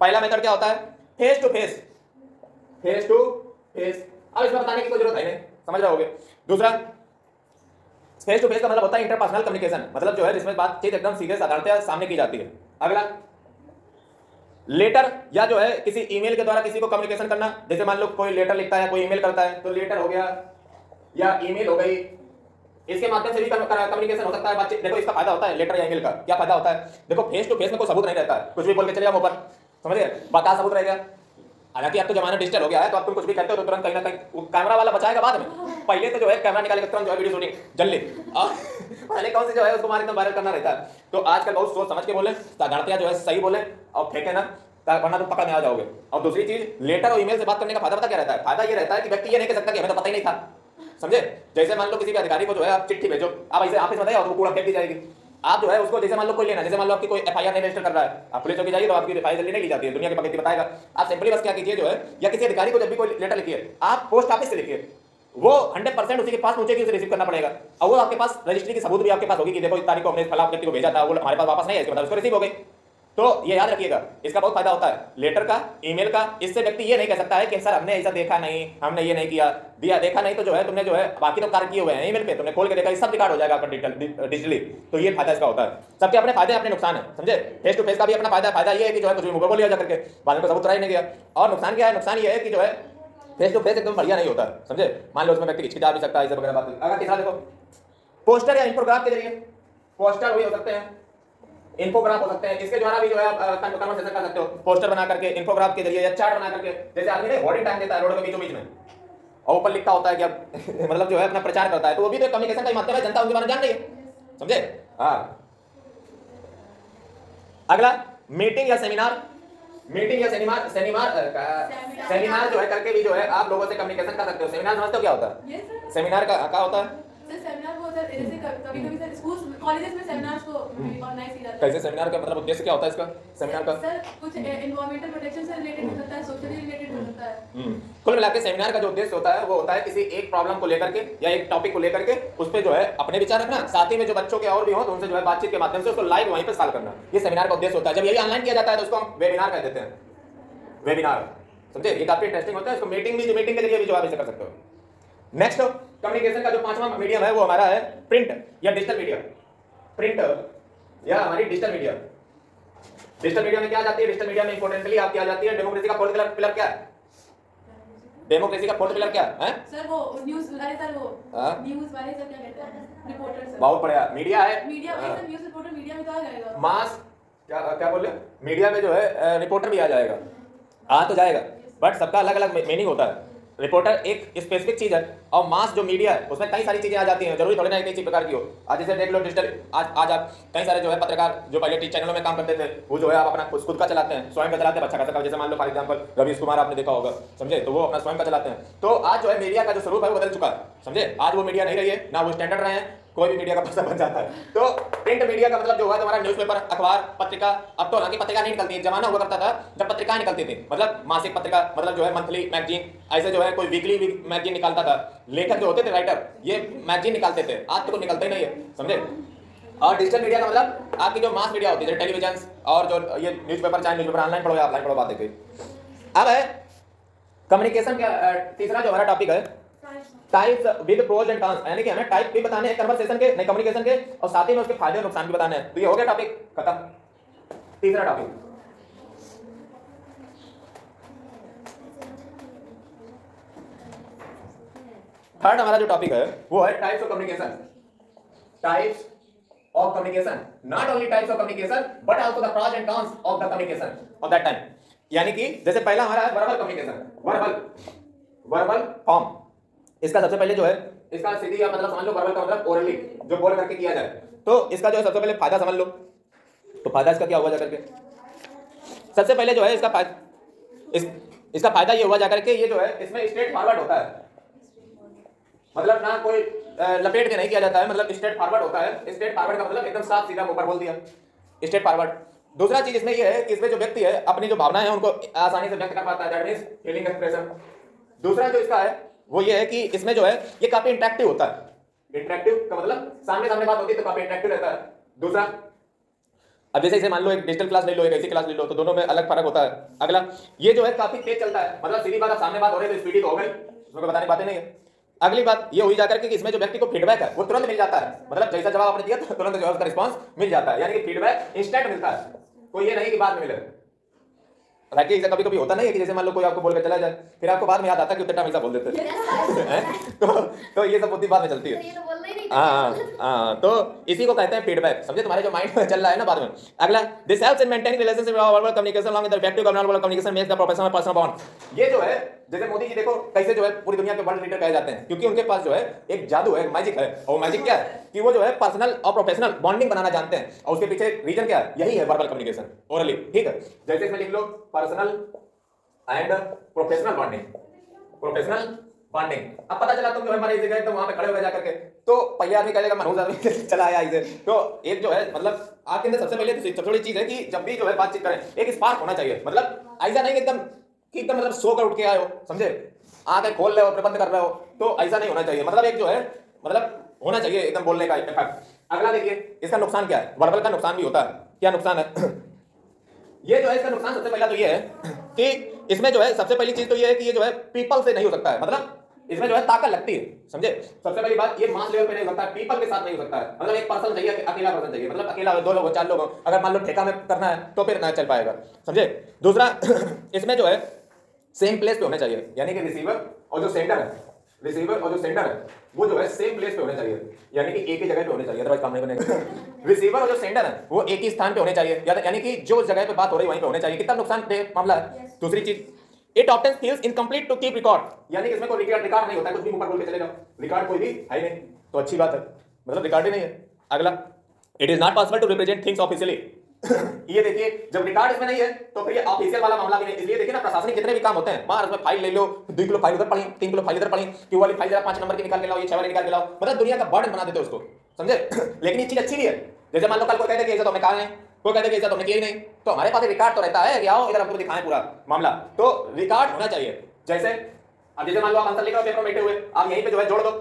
पहला मेथड क्या होता है, face to face, face to face. अब इसमें बताने की कोई जरूरत है नहीं, समझ रहे होगे। दूसरा फेस टू फेस का मतलब होता है इंटरपर्सनल कम्युनिकेशन, मतलब जो है जिसमें बातचीत एकदम सीधे साधारणतः सामने की जाती है। अगला लेटर, या जो है किसी ईमेल के द्वारा किसी को कम्युनिकेशन करना, जैसे मान लो कोई लेटर लिखता है, कोई ईमेल करता है, तो लेटर हो गया या ईमेल हो गई, इसके माध्यम से भी कम्युनिकेशन हो सकता है, बातचीत। देखो इसका फायदा होता है लेटर या ईमेल का, क्या फायदा होता है, देखो फेस टू फेस में कोई सबूत नहीं रहता है, कुछ भी बोल के चले जाओ ऊपर, समझिए, बाकायदा सबूत रहेगा। हालांकि अब तो जमाना डिजिटल हो गया है, तो अब तुम कुछ भी कहते हो तो तुरंत कहीं ना कहीं कैमरा वाला बचाएगा बाद में। पहले तो जो है कैमरा निकाल के तुरंत जो है वीडियो शूटिंग जल्दी, पहले कौन सी जो है उसको मार एकदम वायरल करना रहता है। तो आजकल बहुत सोच समझ के बोले, साधारणतया जो है सही बोले और फेंके ना, वरना तुम पकड़ में आ जाओगे। और दूसरी चीज, लेटर और ईमेल से बात करने का फायदा पता क्या रहता है, फायदा ये रहता है कि व्यक्ति ये नहीं कह सकता कि हमें तो पता ही नहीं था, समझे। जैसे मान लो किसी भी अधिकारी को जो है आप चिट्ठी भेजो, आप ऐसे ऑफिस में बताइए तो पूरा फेंक दी जाएगी। आप जो है उसको जैसे मान लो कोई लेना, जैसे मान लो आपकी कोई एफआईआर नहीं रजिस्टर कर रहा है, आप पुलिस चौकी जाइए तो आपकी एफआईआर जल्दी नहीं ली जाती है, दुनिया के पकड़ती बताएगा। आप सिंपली बस क्या कीजिए जो है, या किसी अधिकारी को जब भी कोई लेटर लिखिए, आप पोस्ट ऑफिस से लिखिए, वो 100% उसी के पास पहुंचेगी, उसे रिसीव करना पड़ेगा, और वो आपके पास रजिस्ट्री की सबूत भी आपके पास होगी कि देखो इस तारीख को हमने फलां व्यक्ति को भेजा था, वो हमारे पास वापस नहीं है, इसके मतलब उसको रिसीव हो गई। तो ये याद रखिएगा, इसका बहुत फायदा होता है लेटर का, ईमेल का। इससे व्यक्ति ये नहीं कह सकता है कि सर हमने ऐसा देखा नहीं, हमने ये नहीं किया, दिया देखा नहीं, तो जो है तुमने जो है बाकी तो कार्य किए हुए हैं ईमेल पे, तुमने खोल के देखा, ये सब रिकॉर्ड हो जाएगा आपका डिजिटली। तो ये फायदा इसका होता है। सबके अपने फायदे अपने नुकसान है, समझे। फेस टू फेस का भी अपना फायदा है। फायदा ये है कि जो है कुछ भी मुंह बोल लिया जा करके, बाद में सबूत ट्राई नहीं किया। और नुकसान क्या है? नुकसान ये है कि जो है फेस टू फेस एकदम बढ़िया नहीं होता, समझे। मान लो उसमें व्यक्ति हिचकिचा भी सकता है, इसे वगैरह बात। अगर तीसरा देखो, पोस्टर या इंफोग्राफ के जरिए, पोस्टर भी हो सकते हैं, इंफोग्राफ हो सकते हैं, इसके द्वारा भी जो है आप कन्वर्सेशन कर सकते हो, पोस्टर बना करके, इंफोग्राफ के जरिए या चार्ट बना करके। जैसे आदमी ने होर्डिंग टांग देता है रोड के बीचों बीच में और ऊपर लिखता होता है कि अब मतलब जो है अपना प्रचार करता है, तो वो भी तो कम्युनिकेशन का ही माध्यम है, जनता उनके बारे में जान रही है, समझे। हाँ, अगला मीटिंग या सेमिनार। मीटिंग या सेमिनार जो है करके भी जो है आप लोगों से कम्युनिकेशन कर सकते हो। सेमिनार समझते हो क्या होता है? सेमिनार का क्या होता है? सर सेमिनार वो सर जैसे कभी-कभी सर स्कूल्स कॉलेजेस में सेमिनार्स को ऑर्गेनाइज किया जाता है। कैसे सेमिनार का मतलब उद्देश्य क्या होता है इसका सेमिनार का? सर कुछ एनवायरमेंटल प्रोटेक्शन से रिलेटेड हो सकता है, सोशली रिलेटेड हो सकता है। कुल मिलाकर सेमिनार का जो उद्देश्य होता है वो होता है किसी एक प्रॉब्लम को लेकर के या एक टॉपिक को लेकर के उस पे जो है अपने विचार रखना, साथ ही में जो बच्चों के और भी हो तो उनसे जो है बातचीत के माध्यम से उसको लाइव वहीं पे सॉल्व करना। ये सेमिनार का उद्देश्य होता है। जब यही ऑनलाइन किया जाता है तो उसको हम वेबिनार कह देते हैं, वेबिनार, समझे। ये काफी इंटरेस्टिंग होता है। इसको मीटिंग भी, जो मीटिंग के जरिए भी जो आप इसे कर सकते हो। नेक्स्ट कम्युनिकेशन का जो पांचवा मीडियम है वो हमारा है प्रिंट या डिजिटल मीडिया। प्रिंट या हमारी डिजिटल मीडिया। डिजिटल मीडिया में क्या जाती है? डिजिटल मीडिया में इंपोर्टेंटली आपकी आ जाती है डेमोक्रेसी का फोर्थ पिलर क्या है? डेमोक्रेसी का फोर्थ पिलर क्या है? सर वो न्यूज़ वाले सर, वो न्यूज़ वाले सर क्या कहते हैं? Reporter sir. बहुत बढ़िया। मीडिया है, मीडिया में सर, न्यूज़ रिपोर्टर मीडिया में तो आ जाएगा। मास क्या क्या बोले? मीडिया में जो है रिपोर्टर भी आ जाएगा, आ तो जाएगा, बट सबका अलग अलग मीनिंग होता है। रिपोर्टर एक स्पेसिफिक चीज है और मास जो मीडिया है उसमें कई सारी चीजें आ जाती हैं, जरूरी थोड़ी ना एक ही चीज प्रकार की हो। आज जैसे देख लो डिजिटल, आज आप कई सारे जो है पत्रकार जो पहले टीवी चैनलों में काम करते थे वो जो है आप अपना खुद का चलाते हैं, स्वयं का चलाते हैं, अच्छा खासा। जैसे मान लो फॉर एग्जांपल रवीश कुमार आपने देखा होगा, समझे, तो वो अपना स्वयं का चलाते हैं। तो आज जो है मीडिया का जो स्वरूप है वो बदल चुका है, समझे। आज वो मीडिया नहीं रही है, ना वो स्टैंडर्ड रहे हैं, कोई भी मीडिया का पर्सन बन जाता है। तो प्रिंट मीडिया का मतलब जो है तुम्हारा न्यूज़पेपर, अखबार, पत्रिका। अब तो हालांकि पत्रिका नहीं निकलती है, जमाना हुआ करता था जब पत्रिकाएं निकलती थी, मतलब मासिक पत्रिका, मतलब जो है मंथली मैगजीन, ऐसे जो है कोई वीकली मैगजीन निकालता था। लेखक जो होते थे, राइटर, ये मैगजीन निकालते थे। आज तो कुछ निकलता ही नहीं है, समझे। और डिजिटल मीडिया का मतलब आपकी जो मास मीडिया होती है, टेलीविजन और जो ये न्यूज़पेपर, चाहे न्यूज़पेपर ऑनलाइन पढ़ो या ऑफलाइन पढ़ो, बात देखिए। अब है कम्युनिकेशन का तीसरा जो हमारा टॉपिक है types with pros and cons, यानी कि हमें टाइप भी बताने हैं कन्वर्सेशन के, नहीं कम्युनिकेशन के, और साथ ही में उसके फायदे और नुकसान भी बताने हैं। तो ये हो गया टॉपिक खत्म, तीसरा टॉपिक। थर्ड हमारा जो टॉपिक है वो है types of communication. Types of communication, not only types of communication but also the pros and cons of the communication of that time. यानी कि जैसे पहला हमारा है वर्बल कम्युनिकेशन, वर्बल फॉर्म। इसका सबसे पहले जो है, इसका सीधी या मतलब समझ लो, वर्बल का मतलब ओरली, जो बोल करके किया जाए। तो इसका जो है सबसे पहले फायदा समझ लो। तो फायदा इसका क्या हुआ जाकर के? सबसे पहले जो है इसका इसका फायदा ये हुआ जाकर के, ये जो है इसमें स्ट्रेट फॉरवर्ड होता है, मतलब ना कोई लपेट के नहीं किया जाता है, मतलब स्ट्रेट फॉरवर्ड होता है। स्ट्रेट फॉरवर्ड का मतलब एकदम साफ सीधा ऊपर बोल दिया, स्ट्रेट फॉरवर्ड। दूसरा चीज इसमें ये है कि इसमें जो व्यक्ति है अपनी जो भावनाएं हैं उनको आसानी से व्यक्त कर पाता है, दैट मींस फीलिंग एक्सप्रेशन। दूसरा जो इसका है वो ये है कि इसमें जो है ये काफी इंटरेक्टिव होता है। इंटरेक्टिव का मतलब सामने सामने बात होती है तो काफी इंटरेक्टिव रहता है। दूसरा, अब जैसे इसे मान लो एक डिजिटल क्लास ले लो, एक ऐसी क्लास ले लो, तो दोनों में अलग फर्क होता है। अगला, ये जो है काफी तेज चलता है, मतलब सीधी बात, सामने बात हो रही है तो स्पीडी तो हो गई, उसमें बताने बातें नहीं है। अगली बात ये हुई जाकर के कि इसमें जो व्यक्ति को फीडबैक है वो तुरंत मिल जाता है, मतलब जैसा जवाब आपने दिया तो तुरंत जो है उसका रिस्पांस मिल जाता है, यानी कि फीडबैक इंस्टेंट मिलता है, कोई ये नहीं कि बाद में मिले। हालांकि ऐसा कभी कभी होता नहीं है कि जैसे मान लो कोई आपको बोल के चला जाए, फिर आपको बाद में याद आता है कि उतना हमेशा बोल देते हैं तो ये सब बुद्धि बाद में चलती है। हाँ, तो इसी को कहते हैं फीडबैक, समझे, तुम्हारे जो माइंड में चल रहा है ना बाद में। अगला, this helps in maintaining relationship और verbal communication along with the effective verbal communication makes the professional personal bond। ये जो है जैसे मोदी जी देखो कैसे जो है पूरी दुनिया के वर्ल्ड लीडर कहे जाते हैं, क्योंकि उनके पास जो है एक जादू है, मैजिक है। और मैजिक क्या है कि वो जो है पर्सनल और प्रोफेशनल बॉन्डिंग बनाना जानते हैं, और उसके पीछे रीजन क्या है, यही है वर्बल कम्युनिकेशन, ओरली। ठीक है, जैसे इसमें लिख लो personal and professional bonding, professional bonding. अब पता चला तुम जो है हमारे इसे गए तो वहां पे खड़े हो गए जाकर के, तो पहले आदमी कहेगा मनहूस आदमी चला आया इसे। तो एक जो है मतलब आपके अंदर सबसे पहले तो सबसे बड़ी चीज है कि जब भी जो है बातचीत करें एक स्पार्क होना चाहिए, मतलब ऐसा नहीं एकदम कि एकदम मतलब सो कर उठ के आए हो, समझे, आंखें खोल रहे हो, प्रबंध कर रहे हो, तो ऐसा नहीं होना चाहिए। मतलब एक जो है मतलब होना चाहिए एकदम बोलने का इफेक्ट। अगला देखिए इसका नुकसान क्या है, वर्बल का नुकसान भी होता है। क्या नुकसान है? ये जो है इसका नुकसान सबसे पहला तो ये है कि इसमें जो है सबसे पहली चीज तो ये है कि ये जो है पीपल से नहीं हो सकता है, मतलब इसमें जो है ताकत लगती है, समझे। सबसे पहली बात ये मास लेवल पे नहीं हो सकता है, पीपल के साथ नहीं हो सकता है, मतलब एक पर्सन चाहिए, अकेला पर्सन चाहिए, मतलब अकेला 2 लोग 4 लोग हो, अगर मान लो ठेका में करना है तो फिर ना चल पाएगा, समझे। दूसरा इसमें जो है सेम प्लेस पे होने चाहिए, यानी कि रिसीवर और जो सेंडर है, रिसीवर और जो सेंडर है वो जो है सेम प्लेस पे होने चाहिए, यानी कि एक ही जगह पे होने चाहिए, अदरवाइज काम नहीं बनेगा। रिसीवर और जो सेंडर है वो एक ही स्थान पे होने चाहिए, यानी कि जो जगह पे बात हो रही है वहीं पे होने चाहिए। कितना नुकसान दे मामला है। दूसरी चीज, it often feels incomplete to keep record, यानी कि इसमें कोई रिकॉर्ड नहीं होता है, कुछ भी ऊपर बोल के चले जाओ, रिकॉर्ड कोई भी है नहीं, तो अच्छी बात है, मतलब रिकॉर्ड ही नहीं है। अगला, it is not possible to represent things officially. ये देखिए जब रिकॉर्ड इसमें नहीं है तो फिर ये ऑफिशियल वाला मामला भी नहीं, इसलिए देखिए ना प्रशासनिक जितने भी काम होते हैं, मार उसमें फाइल ले लो, 2 किलो फाइल उधर पड़ी, 3 किलो फाइल इधर पड़ी, क्यों वाली फाइल जरा 5 नंबर की निकाल के लाओ, ये 6 वाली निकाल के लाओ, मतलब दुनिया का बर्डन बना देते हो उसको, समझे। लेकिन ये चीज अच्छी भी है, जैसे मान लो कल कोई कहते कि ऐसा तो हमने कहा नहीं, कोई कहते कि ऐसा तो हमने किया ही नहीं, तो हमारे पास रिकॉर्ड तो रहता है कि आओ इधर हमको दिखाएं पूरा मामला, तो रिकॉर्ड होना चाहिए। जैसे अब जैसे मान लो आप आंसर लिख रहे हो पेपर में बैठे हुए, आप यहीं पे जो है जोड़ दो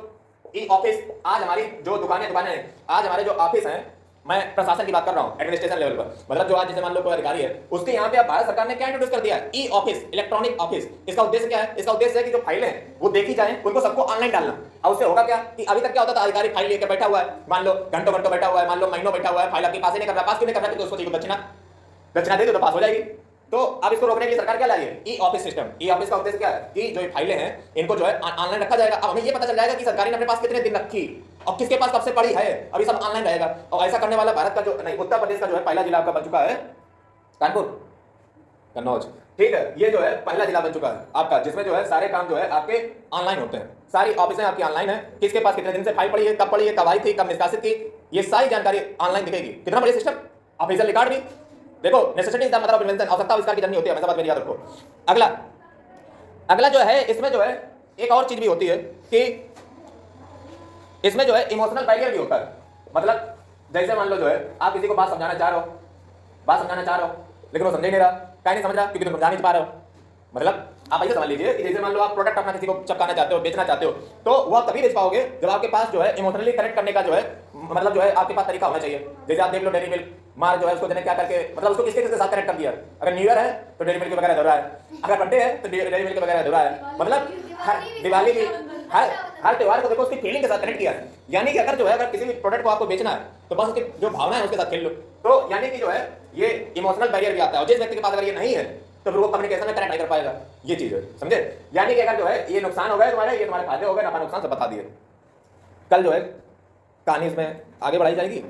ई ऑफिस, आज हमारी जो दुकानें हैं, आज हमारे जो ऑफिस हैं, मैं प्रशासन की बात कर रहा हूं, एडमिनिस्ट्रेशन लेवल पर, मतलब जो आज जैसे मान लो कोई अधिकारी है उसके यहाँ पे अब भारत सरकार ने क्या इंट्रोड्यूस कर दिया, ई ऑफिस, इलेक्ट्रॉनिक ऑफिस। इसका उद्देश्य क्या है, इसका उद्देश्य है कि जो फाइलें हैं वो देखी जाएं, उनको सबको ऑनलाइन डालना। और उससे होगा क्या कि अभी तक क्या होता था, अधिकारी फाइल लेकर बैठा हुआ है, मान लो घंटों घंटों बैठा हुआ है, मान लो महीनों बैठा हुआ है, फाइल आपके पास ही नहीं कर रहा, पास क्यों नहीं कर रहा, तो उसको चाहिए दक्षिणा दे दो तो पास हो जाएगी। तो अब इसको रोकने के लिए सरकार क्या लाई है, e office system. E office का उद्देश्य क्या है कि जो फाइलें हैं इनको जो है ऑनलाइन रखा जाएगा। अब हमें ये पता चल जाएगा कि सरकार ने अपने पास कितने दिन रखी और किसके पास कब से पड़ी है, अभी सब ऑनलाइन रहेगा। और ऐसा करने वाला भारत का जो नहीं, उत्तर प्रदेश का जो है पहला जिला आपका बन चुका है कानपुर, कन्नौज, ठीक है। ये जो है पहला जिला बन चुका है आपका, जिसमें जो है सारे काम जो है आपके ऑनलाइन होते हैं, सारी ऑफिसें आपकी ऑनलाइन है, किसके पास कितने दिन से फाइल पड़ी है, कब पड़ी है, कब आई थी, कब निष्कासित की, ये सारी जानकारी ऑनलाइन दिखेगी। कितना बढ़िया सिस्टम, ऑफिशियल रिकॉर्ड भी देखो। Necessity is the mother of invention, आवश्यकता आविष्कार की जननी होती है, हमेशा बात मेरी याद रखो। अगला जो है इसमें जो है एक और चीज भी होती है कि इसमें जो है इमोशनल बैरियर भी होता है, मतलब जैसे मान लो जो है आप किसी को बात समझाना चाह रहे हो, लेकिन वो समझ नहीं रहा, क्या नहीं समझ रहा, क्योंकि तुम समझा नहीं पा रहे हो। मतलब आप ऐसे समझ लीजिए कि जैसे मान लो आप प्रोडक्ट अपना किसी को चपकाना चाहते हो, बेचना चाहते हो, तो वो आप तभी बेच पाओगे जब आपके पास जो है इमोशनली कनेक्ट करने का जो है मतलब जो है आपके पास तरीका होना चाहिए। जैसे आप देख लो डेयरी मिल्क, मार जो है उसको क्या करके मतलब उसको किसके साथ कनेक्ट कर दिया, अगर न्यू ईयर है तो डेयरी मिल्क के वगैरह अधूरा है, अगर बर्थडे है तो डेयरी मिल्क के वगैरह अधूरा है, मतलब दिवाली भी हर त्योहार को देखो उसकी फीलिंग के साथ कनेक्ट किया है। यानी कि अगर जो है अगर किसी भी प्रोडक्ट को आपको बेचना है तो बस उसकी जो भावना है उसके साथ खेल लो, तो यानी कि जो है ये इमोशनल बैरियर भी आता है, और जिस व्यक्ति के पास अगर ये नहीं है तो फिर वो कम्युनिकेशन में कनेक्ट नहीं कर पाएगा, ये चीज है, समझे। यानी कि अगर जो है ये नुकसान हो गए तुम्हारे, ये तुम्हारे फायदे हो गए, नफा नुकसान सब बता दिए। कल जो है कहानी इसमें आगे बढ़ाई जाएगी।